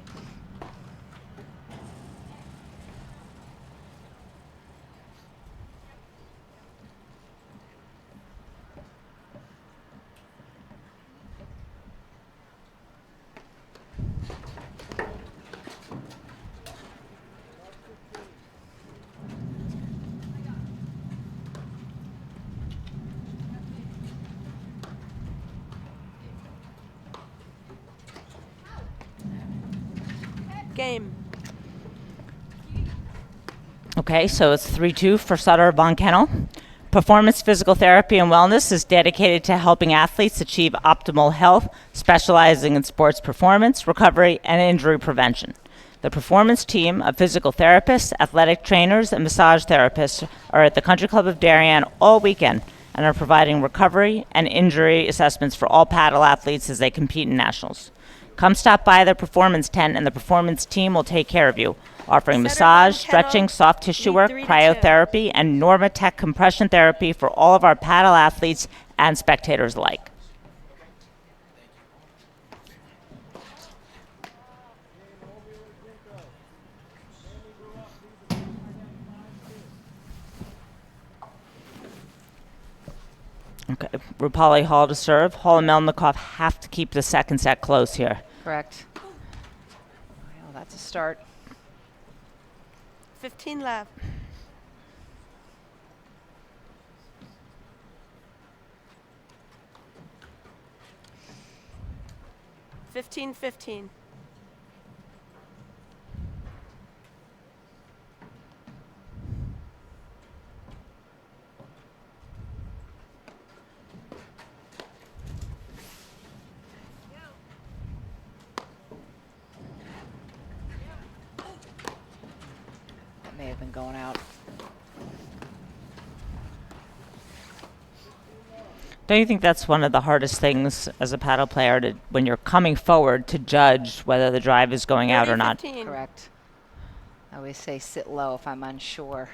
Game. Okay, so it's 3-2 for Sutter von Kennel. Performance Physical Therapy and Wellness is dedicated to helping athletes achieve optimal health, specializing in sports performance, recovery, and injury prevention. The performance team of physical therapists, athletic trainers, and massage therapists are at the Country Club of Darien all weekend and are providing recovery and injury assessments for all paddle athletes as they compete in nationals. Come stop by their performance tent and the performance team will take care of you, offering Sutter massage, von stretching, Kennel, soft tissue lead work, 3-2. cryotherapy, and Normatec compression therapy for all of our paddle athletes and spectators alike. Okay, Rupali Hall to serve. Hall and Melnikoff have to keep the second set close here. Correct. Well, that's a start. 15 left. $15-15. That may have been going out. Don't you think that's one of the hardest things as a paddle player to, when you're coming forward, to judge whether the drive is going out or not? 30-15. Correct. I always say sit low if I'm unsure.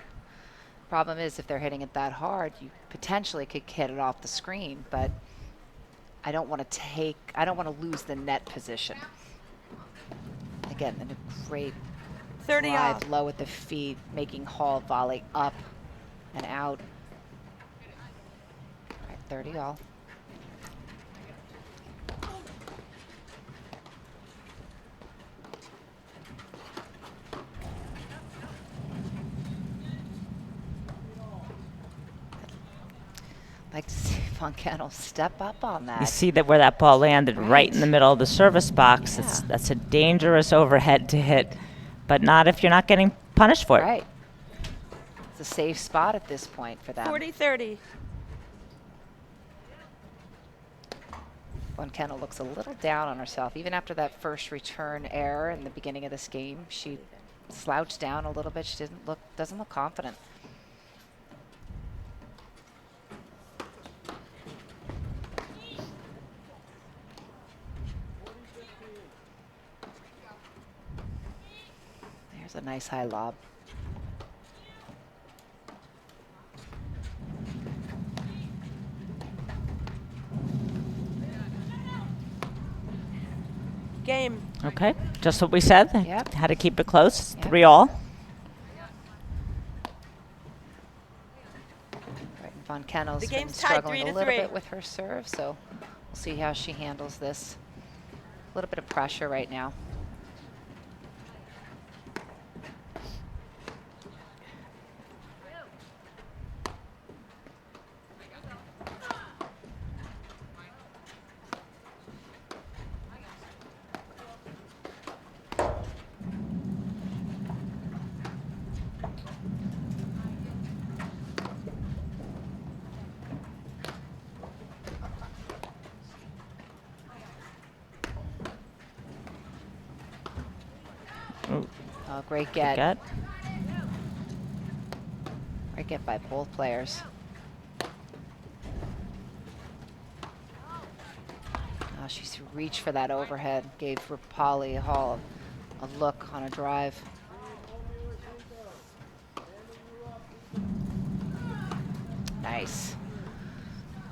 Problem is, if they're hitting it that hard, you potentially could hit it off the screen, but I don't want to lose the net position. Again, and a great 30 drive off. low at the feet, making Hall volley up and out. All right, 30 all. Like to see Von Kennel step up on that. You see that where that ball landed, right in the middle of the service box. Yeah. That's a dangerous overhead to hit, but not if you're not getting punished for it. Right. It's a safe spot at this point for them. 40-30. Von Kennel looks a little down on herself. Even after that first return error in the beginning of this game, she slouched down a little bit. She doesn't look confident. There's a nice high lob. Game. Okay, just what we said. Yep. How to keep it close. Yep. 3 all. Right, and Von Kennel's The been game's tied struggling a 3-3. little bit with her serve, so we'll see how she handles this. A little bit of pressure right now. Oh, great get. Get. Great get by both players. Oh, she's reached for that overhead. Gave Rupali Hall a look on a drive. Nice.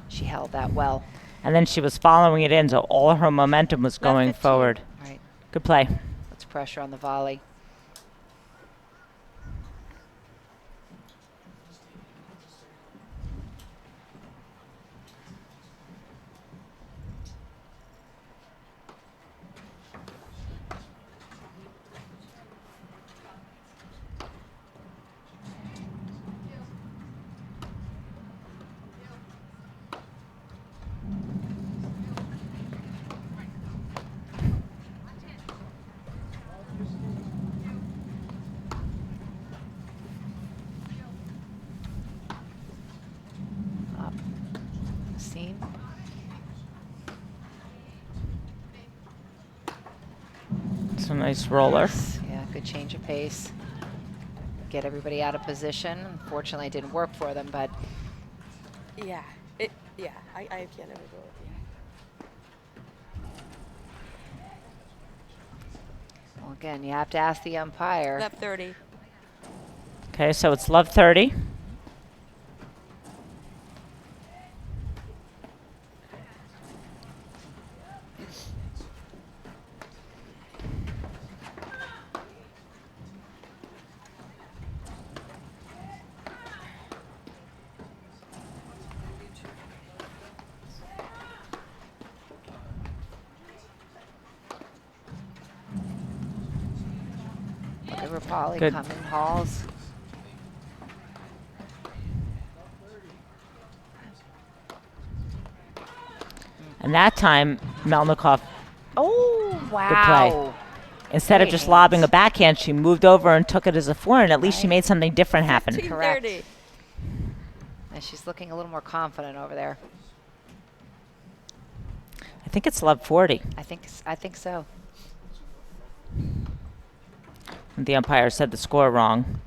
She held that well. And then she was following it in, so all her momentum was going 15. forward. Right. Good play. Puts pressure on the volley. the seam. It's a nice roller. Yeah, good change of pace. Get everybody out of position. Unfortunately, it didn't work for them, but Yeah. I can't ever go with you. well, again, you have to ask the umpire. Left 30. Okay, so it's love 30. River Polly Good. coming Halls. And that time, Melnikoff, Oh, wow. instead of Great just hands. lobbing a backhand, she moved over and took it as a forehand. At least she made something different happen. 15-30. And she's looking a little more confident over there. I think it's love 40. I think so. And the umpire said the score wrong.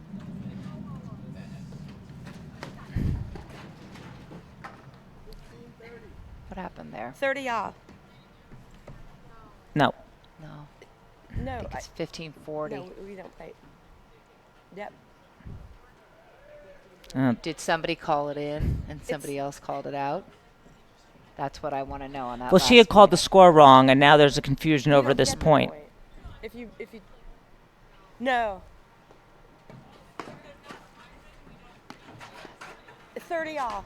What happened there? 30 off. No. No, No, I think it's 1540. no, we don't play. Yep. Did somebody call it in and somebody else called it out? That's what I want to know on that. Well, she had called the score wrong, and now there's a confusion You over don't this get the point. If you, no. 30 off.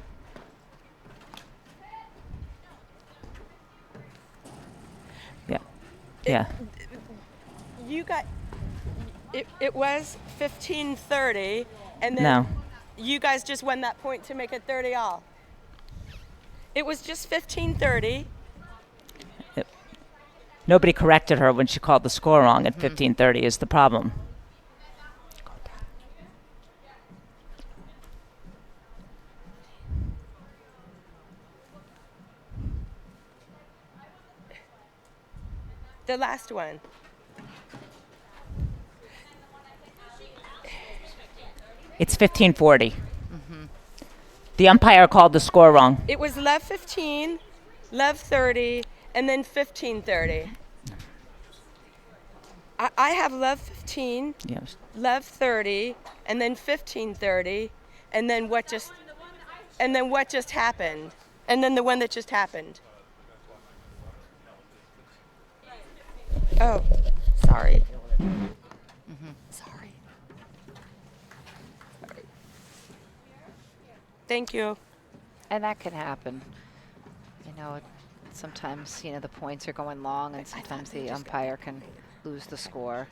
Yeah. Yeah. You got, it was 15-30, and then No. you guys just won that point to make it 30 all. It was just 15-30. Nobody corrected her when she called the score wrong at 15:30 is the problem. The last one. It's 15:40. The umpire called the score wrong. It was love 15, love 30, and then 15-30. I have love 15, Yes. love 30, and then 15-30, and then what just happened, and then the one that just happened. Oh, sorry. Sorry. Thank you. And that can happen. You know, sometimes, you know, the points are going long and sometimes the umpire can lose the score.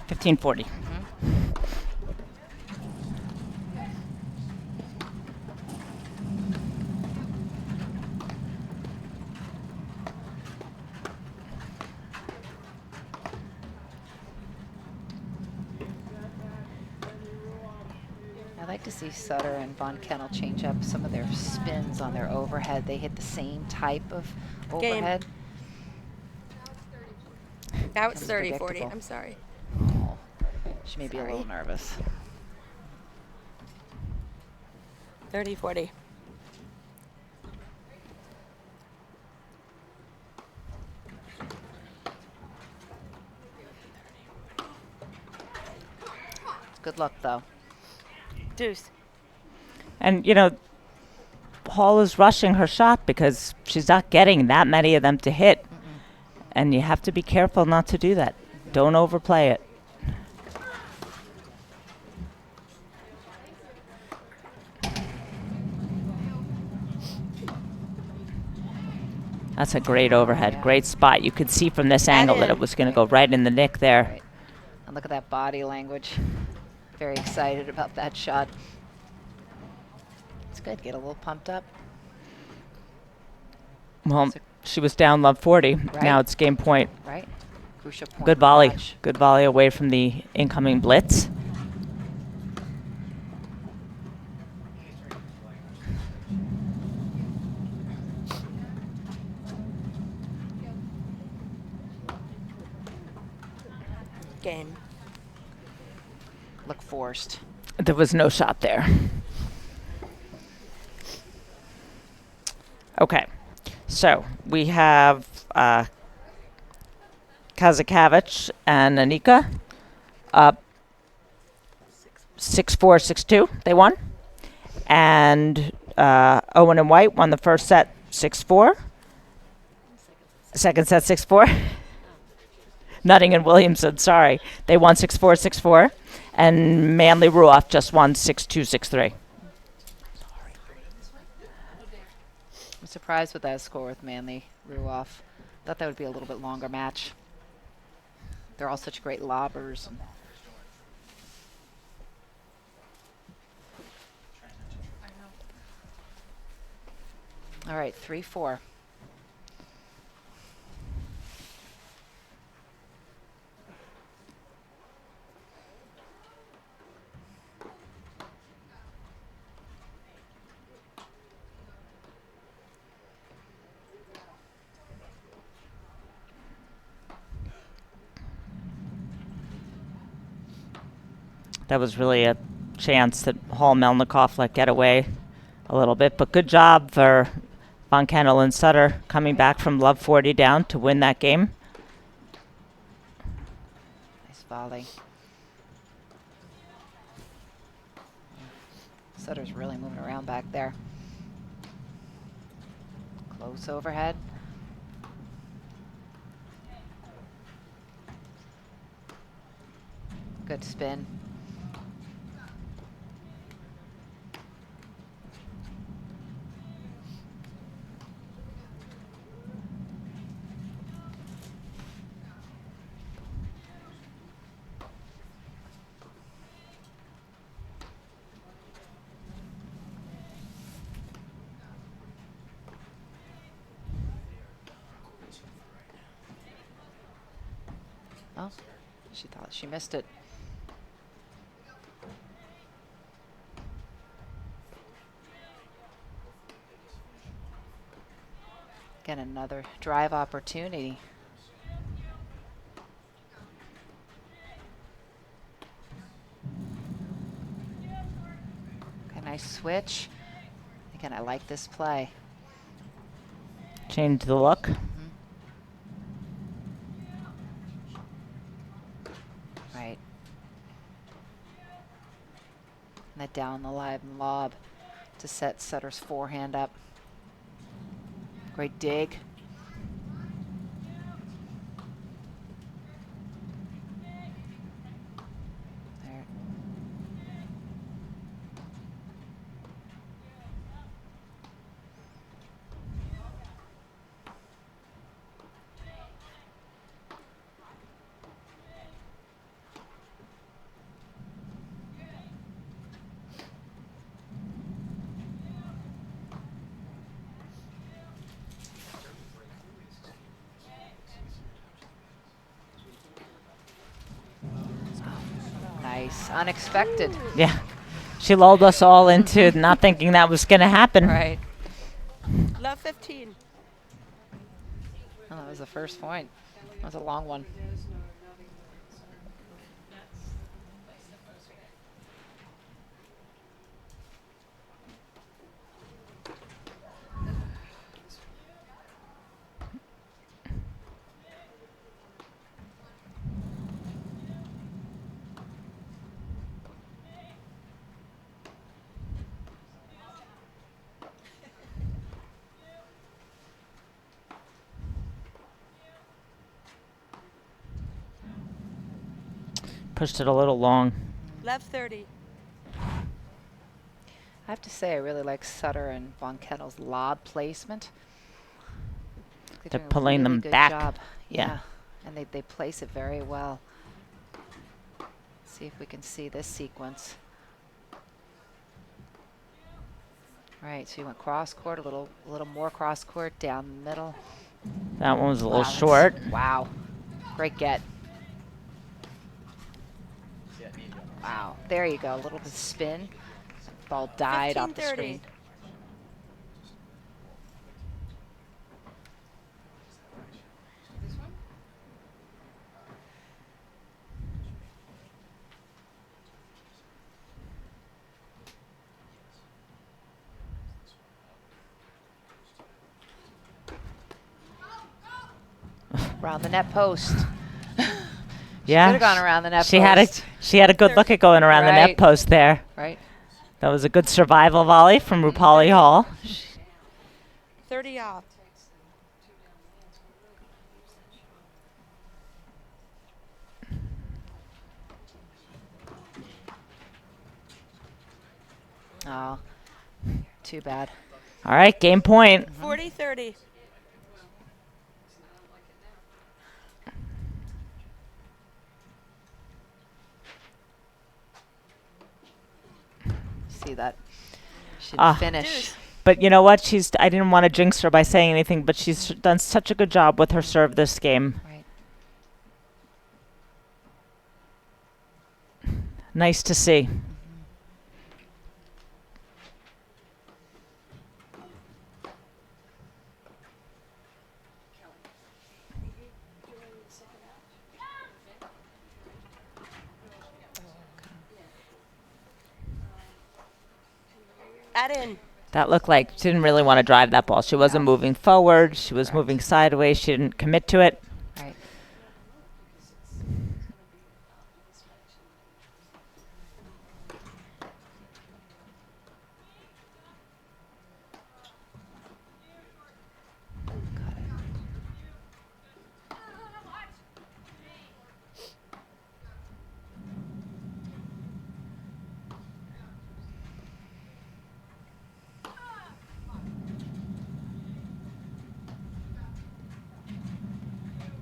$15.40. I'd like to see Sutter and Von Kennel change up some of their spins on their overhead. They hit the same type of Game. overhead. Now it's Becomes 30-40. predictable. I'm sorry. Oh, she may be a Sorry. little nervous. 30-40. Good luck, though. Deuce. And, you know, Hall is rushing her shot because she's not getting that many of them to hit. And you have to be careful not to do that. Don't overplay it. That's a great overhead, Yeah. great spot. You could see from this angle that in. it was going to go right in the nick there. Right. And look at that body language. Very excited about that shot. It's good. Get a little pumped up. Well, she was down love 40. Right. Now it's game point. Right? Crucial point. Good of the volley. match. Good volley away from the incoming blitz. Game. Look forced. There was no shot there. Okay, so we have Kazakevich and Anika up 6-4, 6-2. They won. And Owen and White won the first set 6-4. Second set 6-4. Nutting and Williamson, sorry. They won 6-4, 6-4. And Manley Ruoff just won 6-2, 6-3. I'm surprised with that score with Manley Ruoff. Thought that would be a little bit longer match. They're all such great lobbers. All right, 3-4. That was really a chance that Hall Melnikoff let get away a little bit. But good job for Von Kennel and Sutter coming back from love 40 down to win that game. Nice volley. Sutter's really moving around back there. Close overhead. Good spin. Oh, she thought she missed it. Again, another drive opportunity. Okay, nice switch. Again, I like this play. Change the look. Right. And that down the live lob to set Sutter's forehand up. Great dig. There. Nice. Unexpected. Yeah. She lulled us all into not thinking that was going to happen. Right. Love 15. Oh, that was the first point. That was a long one. Pushed it a little long. Love 30. I have to say, I really like Sutter and Von Kennel's lob placement. They're doing a pulling them really good back. job. Yeah. And they place it very well. See if we can see this sequence. Right, so you went cross court, a little more cross court down the middle. That one was a little Wow, short. Wow, great get. Wow, there you go, a little bit of spin. Ball died off the 15-30. screen. Around the net post. Yeah. Could have gone around the net she post. had a good look at going around the net Right. post there. Right. That was a good survival volley from Rupali Hall. 30 off. Oh, too bad. All right, game point. 40-30. See that? She Ah. didn't finish. But you know what? I didn't want to jinx her by saying anything, but she's done such a good job with her serve this game. Right. Nice to see. Add in. That looked like she didn't really want to drive that ball. She wasn't No. moving forward. She was Correct. moving sideways. She didn't commit to it. Right.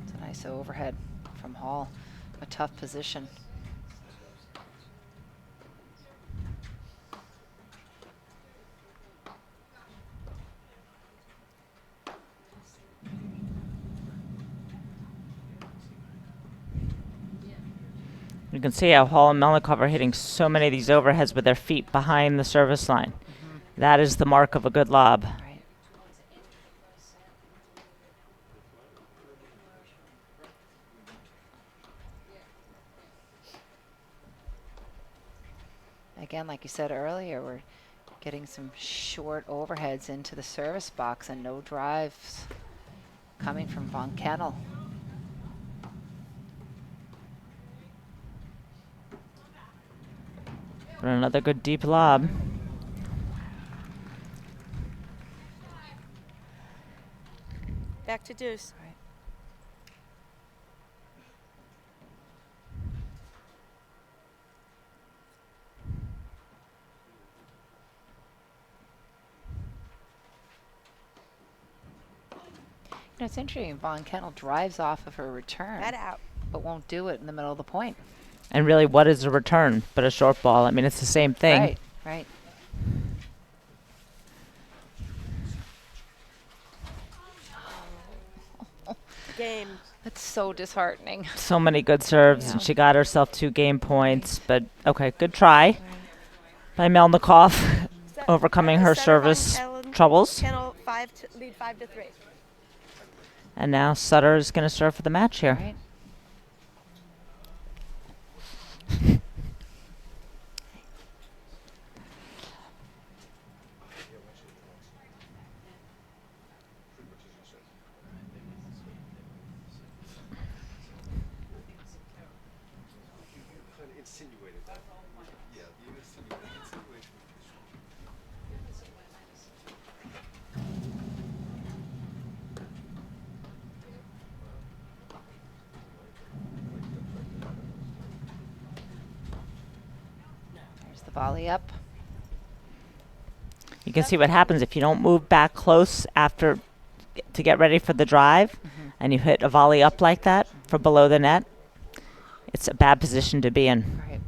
It's a nice overhead from Hall. A tough position. You can see how Hall and Melnikoff are hitting so many of these overheads with their feet behind the service line. That is the mark of a good lob. Right. Again, like you said earlier, we're getting some short overheads into the service box and no drives coming from von Kennel. For another good deep lob. Back to deuce. Right. You know, it's interesting. Von Kennel drives off of her return, Add out. but won't do it in the middle of the point. And really, what is a return but a short ball? I mean, it's the same thing. Right. Right. Game. That's so disheartening. So many good serves, Yeah. and she got herself 2 game points. But okay, good try by Melnikoff, overcoming her Sutter, von service Kennel- troubles. Kennel lead 5-3. And now Sutter is going to serve for the match here. Right. There's the volley up. You can see what happens if you don't move back close after to get ready for the drive, and you hit a volley up like that from below the net. It's a bad position to be in. Right.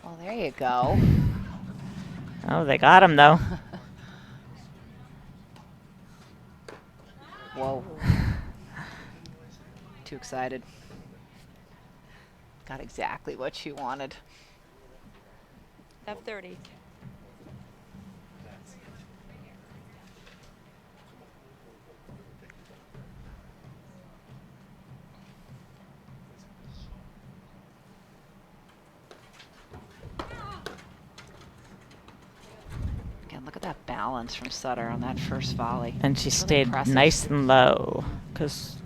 Well, there you go. Oh, they got him though. Whoa. Too excited. Got exactly what she wanted. F30. Look at that balance from Sutter on that first volley. And she Really stayed impressive. nice and low because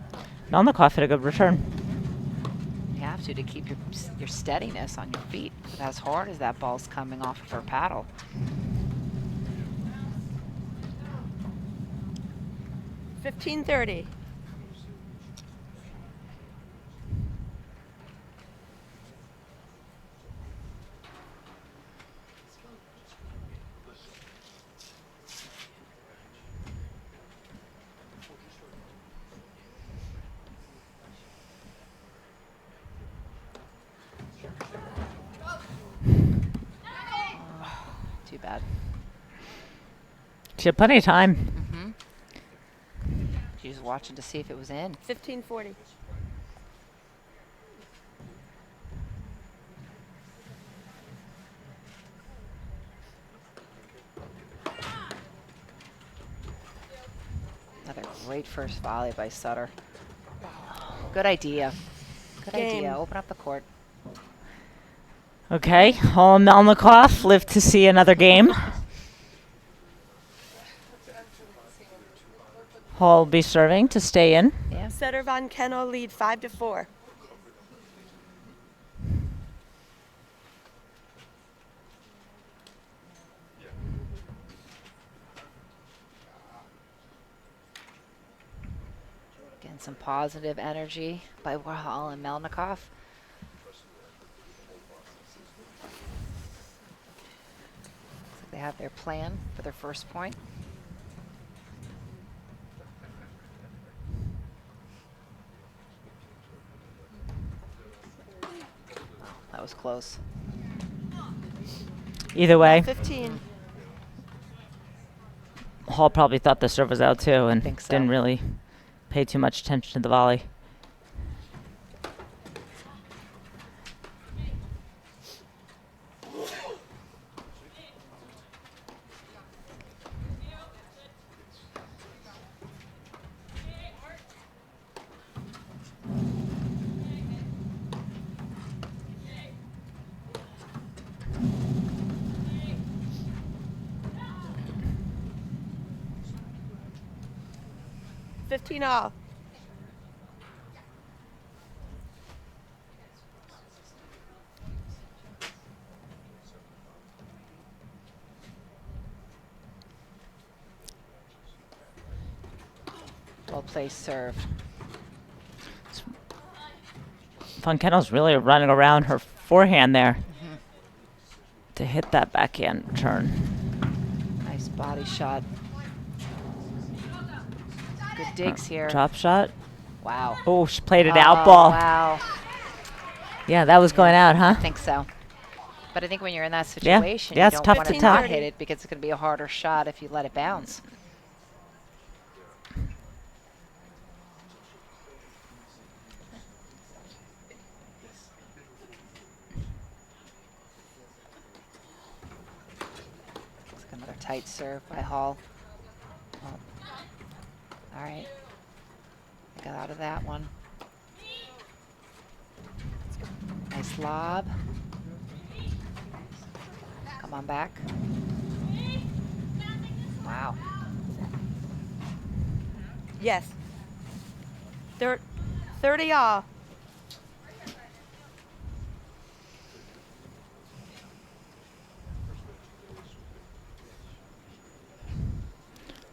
Melnikoff had a good return. You have to keep your steadiness on your feet with as hard as that ball's coming off of her paddle. $15.30. Too bad. She had plenty of time. Mm-hmm. She was watching to see if it was in. 15.40. Another great first volley by Sutter. Good idea. Good Game. idea. Open up the court. Okay, Hall and Melnikoff live to see another game. Hall will be serving to stay in. Yeah. Sutter von Kennel lead 5-4. Getting some positive energy by Warhol and Melnikoff. Looks like they have their plan for their first point. That was close. Either way, 15. Hall probably thought the serve was out too and Think so. didn't really pay too much attention to the volley. All. Well placed serve. Von Kennel's really running around her forehand there to hit that backhand return. Nice body shot. Good digs here. Drop shot. Wow. Oh, she played it Oh, out ball. Wow. Yeah, that was going out, huh? I think so. But I think when you're in that Yeah. situation, Yeah, you it's don't tough want to to tell. not hit it because it's going to be a harder shot if you let it bounce. Looks like another tight serve by Hall. Oh. All right. I got out of that one. Nice lob. Come on back. Wow. Yes. 30 all.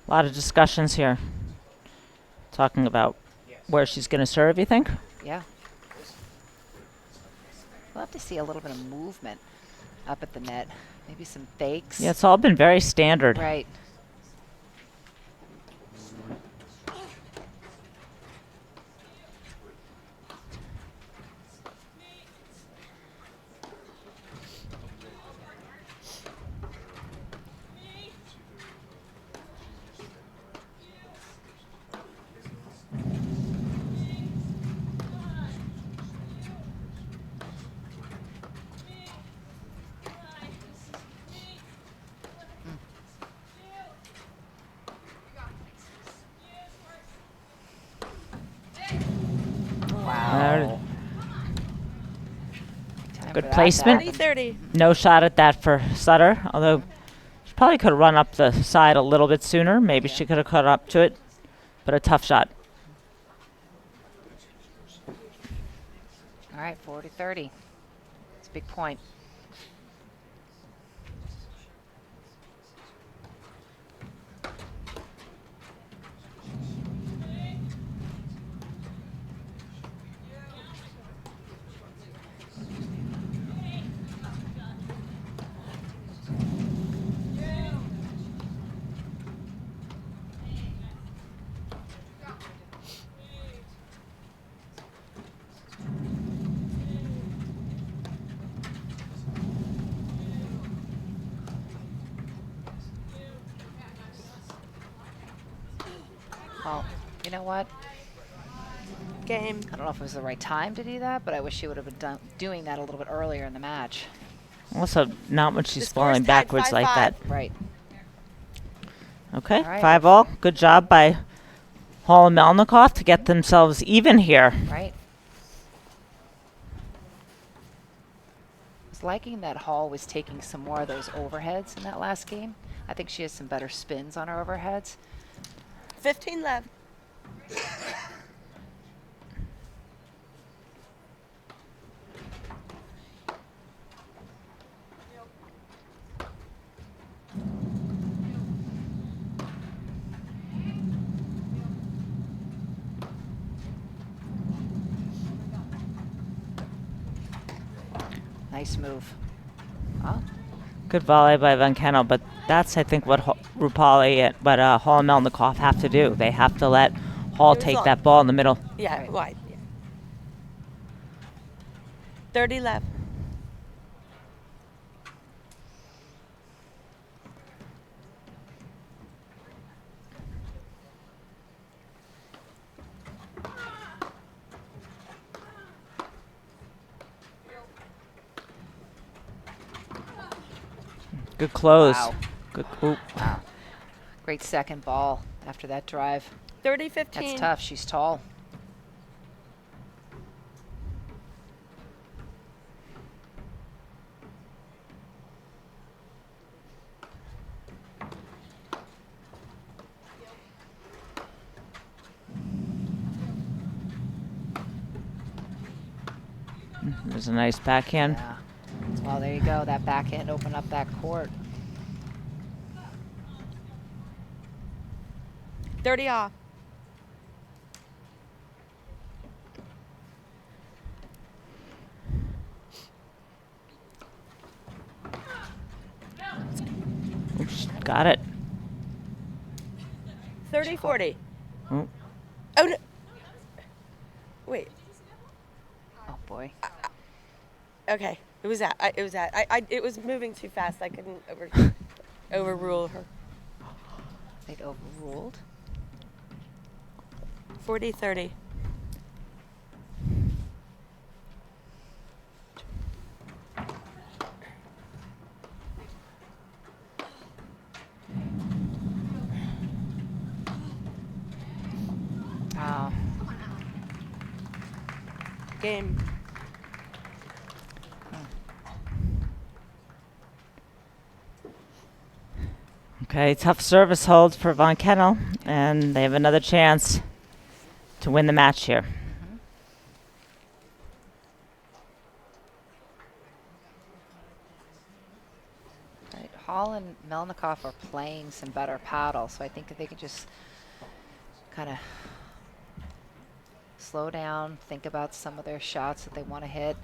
A lot of discussions here. Talking about where she's going to serve, you think? Yeah. We'll have to see a little bit of movement up at the net. Maybe some fakes. Yeah, it's all been very standard. Right. Wow. Time Good for that to placement. happen. 30. No shot at that for Sutter, although she Probably could have run up the side a little bit sooner. Maybe she could have caught up to it, but a tough shot. All right, 40-30. It's a big point. Well, you know what? Game. I don't know if it was the right time to do that, but I wish she would have been doing that a little bit earlier in the match. Also, not when The she's score's falling tied backwards like 5-5. that. Right. Okay, All right. 5-all. Good job by Hall and Melnikoff to get themselves even here. Right. I was liking that Hall was taking some more of those overheads in that last game. I think she has some better spins on her overheads. 15 left. Nice move. Oh, Good volley by Van Kennel, but that's, I think, what Rupali and Hall and Melnikoff have to do. They have to let Hall It was take long. that ball in the middle. Yeah, Right. wide. Yeah. 30 left. Good close. Wow. Good. Oop. wow. Great second ball after that drive. 30-15. That's tough. She's tall. There's a nice backhand. Yeah. Well, there you go. That backhand opened up that court. 30 off. Oops, got it. 30-40. Oh, Oh, no. Wait. Oh, boy. Okay. It was that. It was that. It was moving too fast. I couldn't overrule her. They'd overruled. 40-30. Oh, Game. okay, tough service hold for Von Kennel, and they have another chance to win the match here. right. Hall and Melnikoff are playing some better paddle, so I think if they could just kind of slow down, think about some of their shots that they want to hit.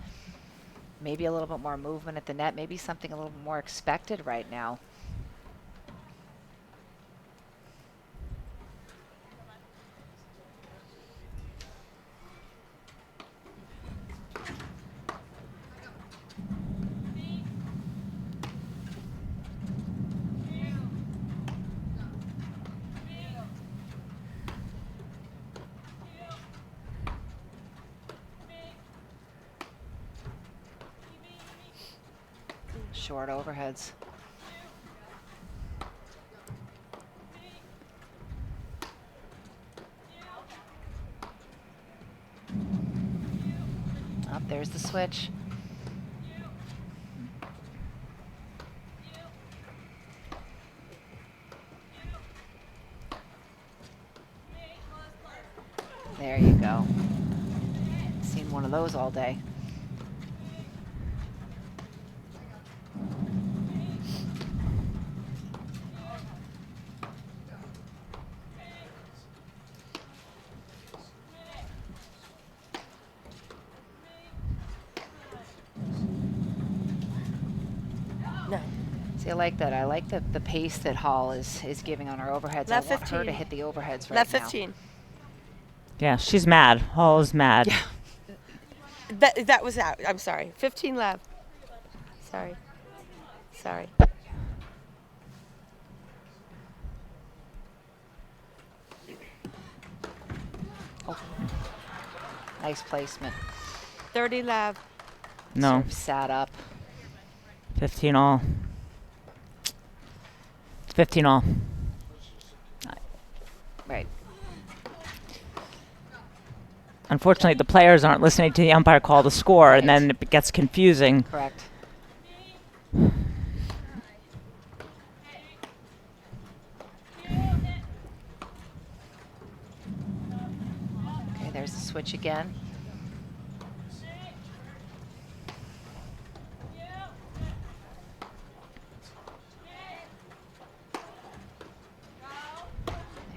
Maybe a little bit more movement at the net, maybe something a little bit more expected right now. Short overheads. Up there's the switch. There you go. Seen one of those all day. No. See, I like that. I like the pace that Hall is giving on her overheads. Left I want her to 15. hit the overheads right Left now. 15. Yeah, she's mad. Hall is mad. Yeah. That was out. I'm sorry. 15 left. Sorry. Sorry. Oh. Nice placement. 30 left. No, Serve sat up. 15 all. 15 all. Right. Unfortunately, the players aren't listening to the umpire call the score, and then it gets confusing. Correct. Okay, there's the switch again.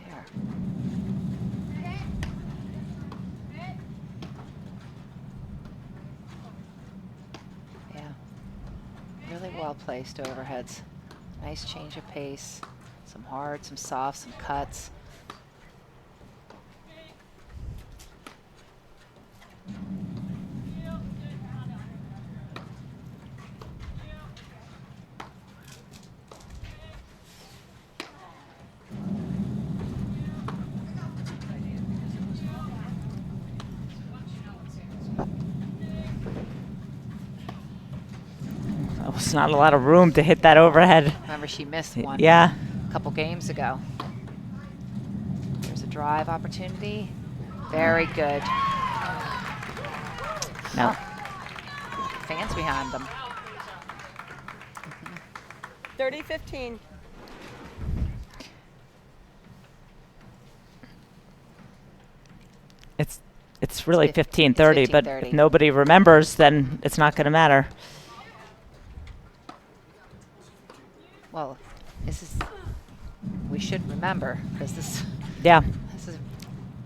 There. Yeah. Really well placed overheads. Nice change of pace. Some hard, some soft, some cuts. There was not a lot of room to hit that overhead. Remember, she missed one Yeah. a couple games ago. There's a drive opportunity. Very good. No. Fans behind them. 30 15. It's really It's 15-30, but 15-30. if nobody remembers, then it's not going to matter. Well, this is, we should remember, because this Yeah. is a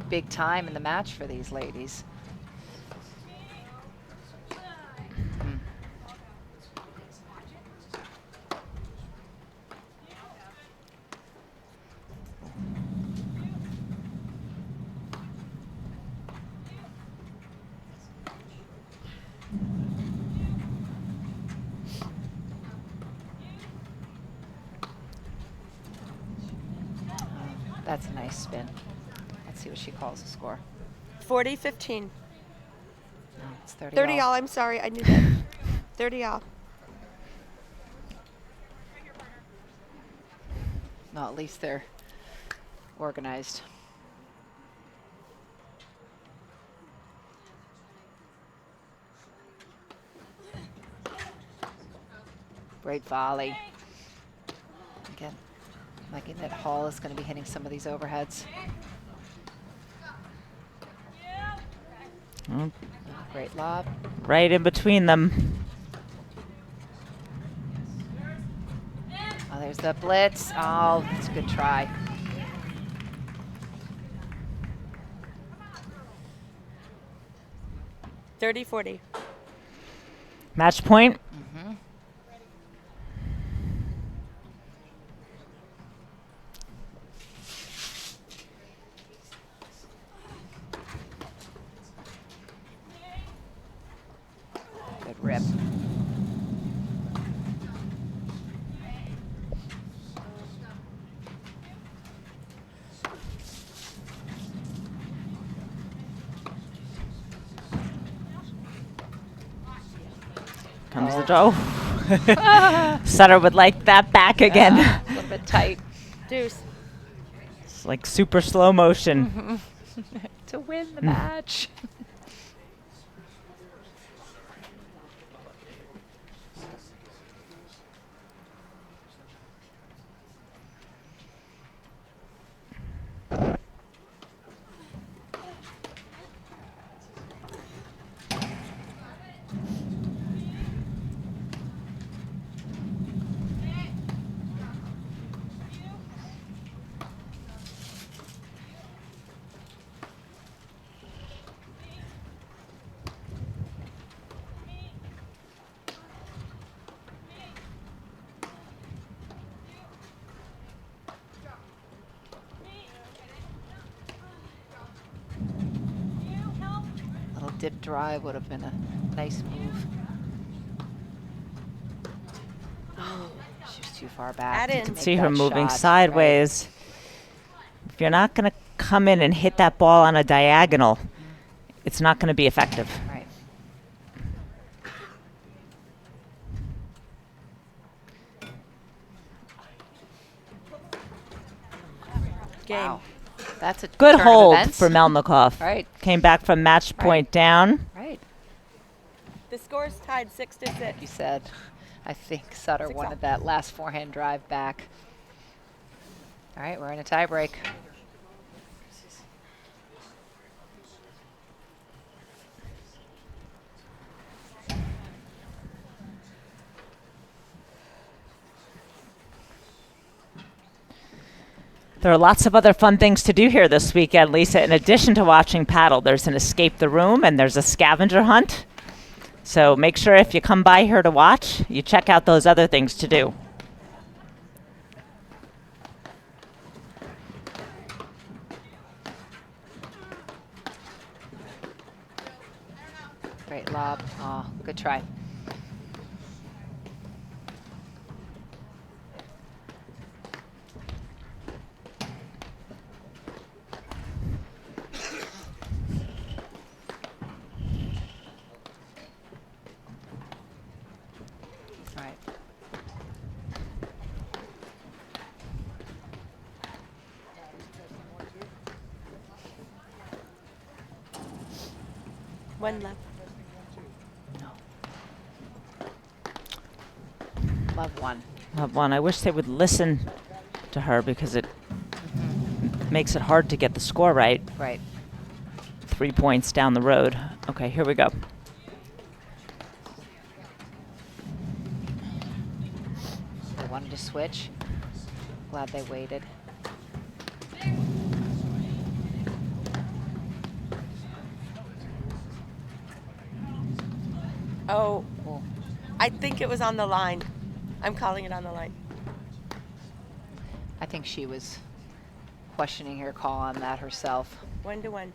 big time in the match for these ladies. Mm. That's a nice spin. Let's see what she calls the score. 40 15. No, it's 30, 30 all. I'm sorry. I knew that. 30 all. No, at least they're organized. Great volley. Again, liking that Hall is going to be hitting some of these overheads. Oh, Great lob. right in between them. Oh, there's the blitz. Oh, it's a good try. Thirty 40. Match point. Mm-hmm. Good rip. Comes the draw. Sutter would like that back again. A little bit tight. Deuce. It's like super slow motion. To win the match. dip drive would have been a nice move. Oh, she was too far back. Add in. to make See her that moving shot. sideways. If you're not going to come in and hit that ball on a diagonal, it's not going to be effective. Right. Game. Wow. That's a Good turn of hold events. for Melnikoff. Right. Came back from match point down. Right. The score's tied 6-6. You said. I think Sutter 6-all. wanted that last forehand drive back. All right, we're in a tie break. There are lots of other fun things to do here this weekend, Lisa. In addition to watching paddle, there's an escape the room and there's a scavenger hunt. So make sure if you come by here to watch, you check out those other things to do. Great lob. Oh, good try. All right. One left. Love one. Love one. I wish they would listen to her because it makes it hard to get the score right. Right. 3 points down the road. Okay, here we go. They wanted to switch. Glad they waited. Oh, Cool. I think it was on the line. I'm calling it on the line. I think she was questioning her call on that herself. 1-1. It's on the line.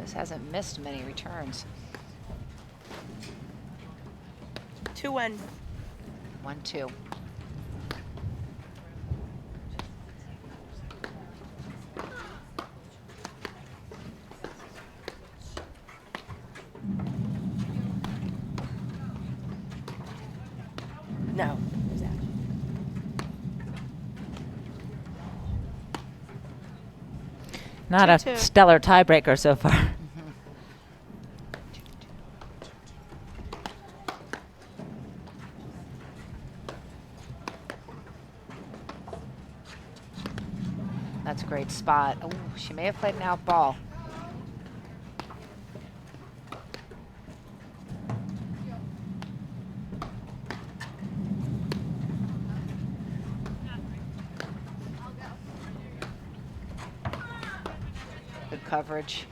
This hasn't missed many returns. 2-1. 1-2. No. Who's that? Not a 2-2. stellar tiebreaker so far. That's a great spot. Oh, she may have played an out ball. Good coverage.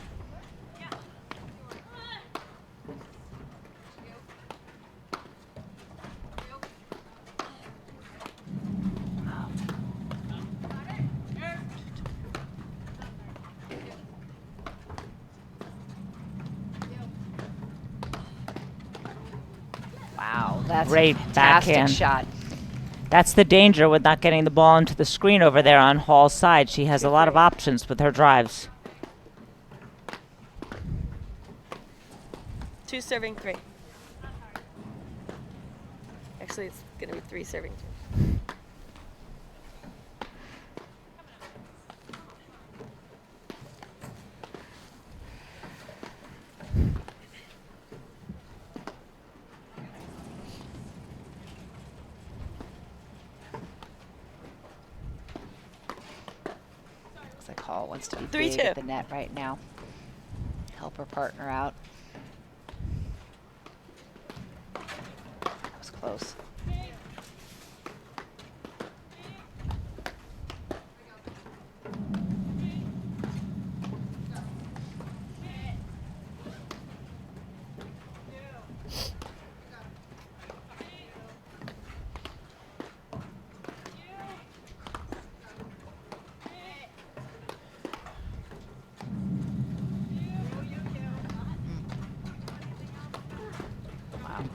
Wow, that's Great a fantastic backhand. shot. That's the danger with not getting the ball into the screen over there on Hall's side. She has a lot of options with her drives. 2 serving 3. Actually, it's going to be 3 serving 2. Looks like Hall wants to be 3-2. big at the net right now. Help her partner out. close.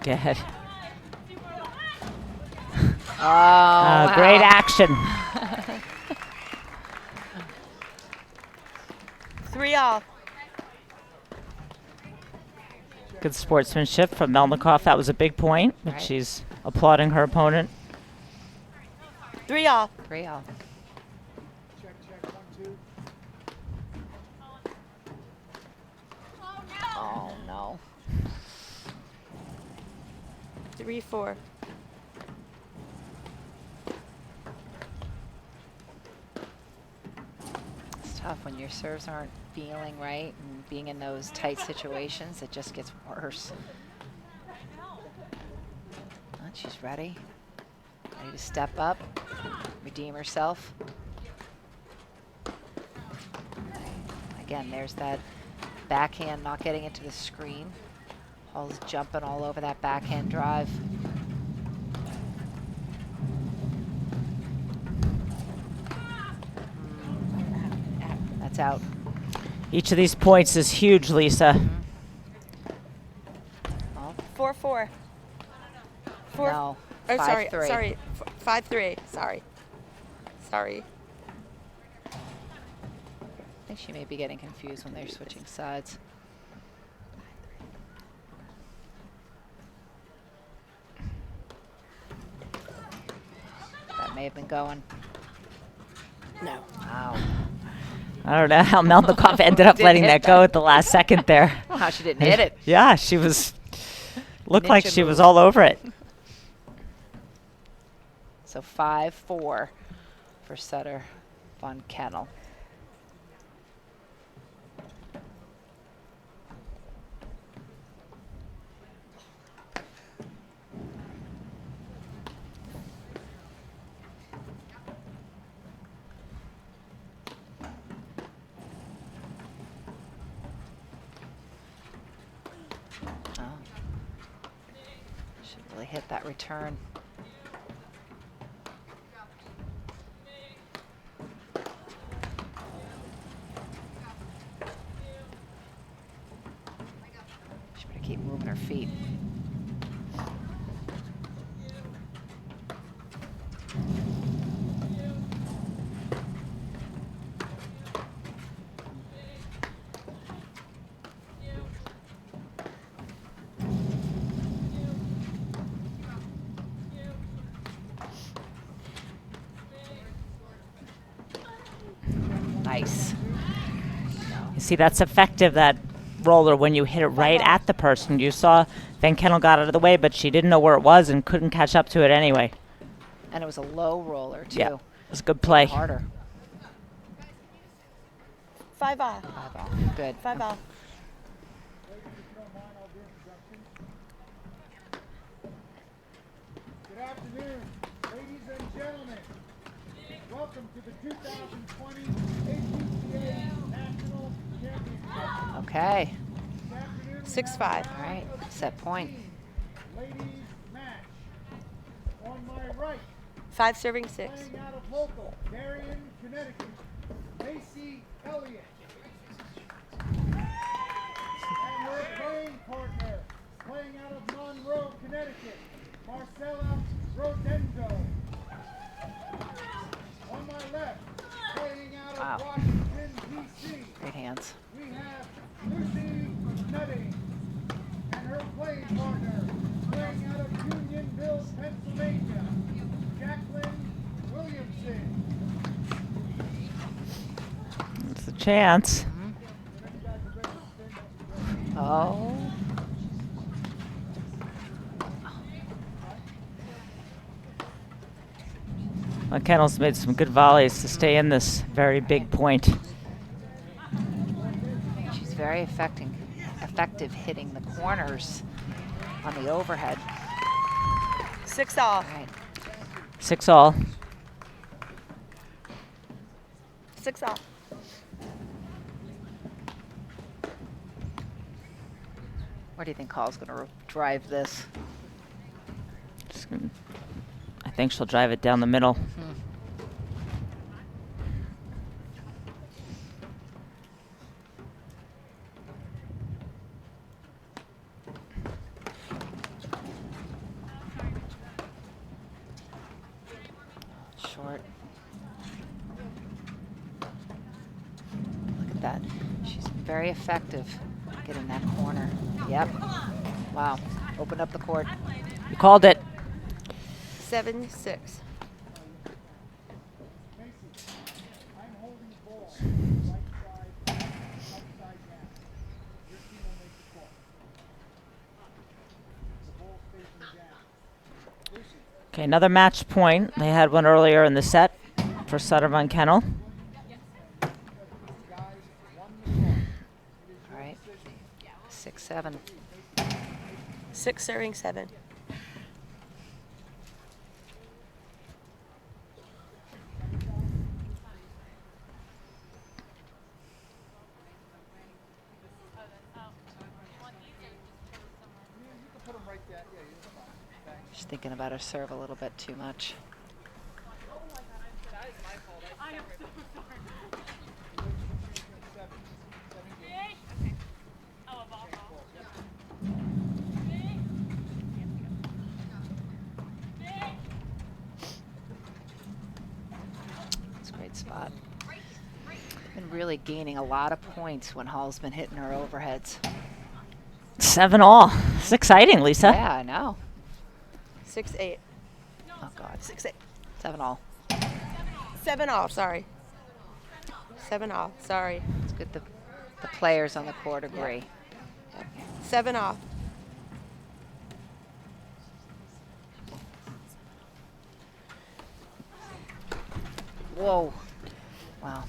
Good. Oh, wow. Great action. 3-all. Good sportsmanship from Melnikoff. That was a big point, but Right. she's applauding her opponent. 3-all. 3-all. Oh, no. 3-4. It's tough when your serves aren't feeling right and being in those tight situations, it just gets worse. And she's ready. Ready to step up, redeem herself. Again, there's that backhand not getting into the screen. Hall's jumping all over that backhand drive. That's out. Each of these points is huge, Lisa. Oh, 4-4. 4. no. Oh, sorry. 5-3. Sorry. 5-3. Sorry. Sorry. I think she may be getting confused when they're switching sides. That may have been going. No. Wow. I don't know how Melnikoff ended up Didn't letting hit that go at the last second there. I don't know how she didn't hit it. Yeah, she was, looked like Ninja she was move. all over it. So 5-4 for Sutter von Kennel. Oh. Should really hit that return. She better keep moving her feet. Nice. You see, that's effective, that roller, when you hit it right at the person. You saw Van Kennel got out of the way, but she didn't know where it was and couldn't catch up to it anyway. And it was a low roller, too. Yeah, it was a good play. Harder. 5-all. 5-all. Good. 5-all. Good afternoon, ladies and gentlemen. Welcome to the 2020 APTA National Championship. Okay. This afternoon, 6-5. All right. Set point. ladies match. On my right, 5 serving 6. playing out of local Darien, Connecticut, Macy Elliott. And her playing partner, playing out of Monroe, Connecticut, Marcella Rodendo. On my left, playing out of Wow. Washington, D.C., Great hands. we have Lucy Nutting and her playing partner, playing out of Unionville, Pennsylvania, Jacqueline Williamson. It's a chance. Oh. Van Kennel's made some good volleys to stay in this very big point. She's very effective hitting the corners on the overhead. 6 all. All right. 6 all. 6 all. Where do you think Hall's going to drive this? I think she'll drive it down the middle. Short. Look at that. She's very effective getting that corner. Yep. Wow. Open up the court. You called it. 7-6. Casey, I'm holding the ball right side, outside down. Your team will make the call. The ball facing down. Lucy, Okay, another match point. They had one earlier in the set for Sutter von Kennel. guys won the ball. All right. 6-7. 6 serving 7. Put them right there. Yeah, you're fine. Thanks. She's thinking about her serve a little bit too much. It's a great spot. Been really gaining a lot of points when Hall's been hitting her overheads. 7 all. It's exciting, Lisa. Yeah, I know. 6-8. Oh, God. 6-8. 7 all. 7 all, sorry. 7 all, sorry. It's good the players on the court agree. 7 all. Whoa. Wow.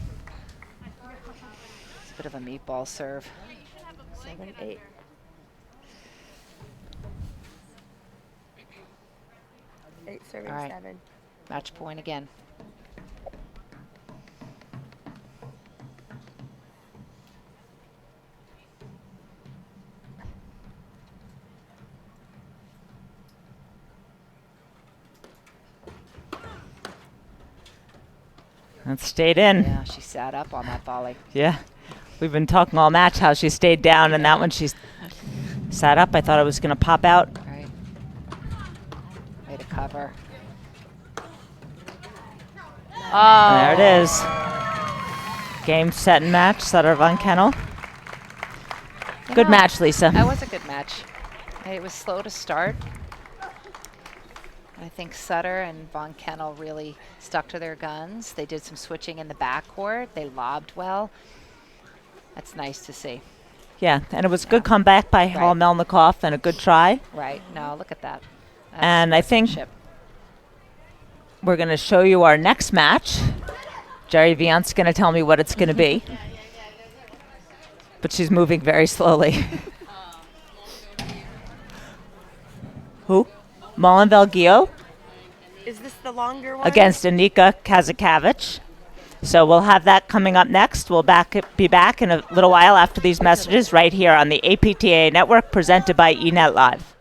It's a bit of a meatball serve. 7-8. Eight serving All right. 7. Match point again. That stayed in. Yeah, she sat up on that volley. Yeah. We've been talking all match how she stayed down, and that one she sat up. I thought it was going to pop out. Right. Way to cover. Oh. There it is. Game, set, and match. Sutter von Kennel. You Good know, match, Lisa. That was a good match. It was slow to start. I think Sutter and von Kennel really stuck to their guns. They did some switching in the backcourt. They lobbed well. That's nice to see. Yeah, and it was a good comeback by Hall Melnikoff and a good try. Right. No, look at that. That's And I think sportsmanship. we're going to show you our next match. Jerry Viant's going to tell me what it's going to be. But she's moving very slowly. Who? Molenville-Gio Is this the longer one? against Anika Kazakavich. So we'll have that coming up next. We'll be back in a little while after these messages right here on the APTA Network presented by eNet Live.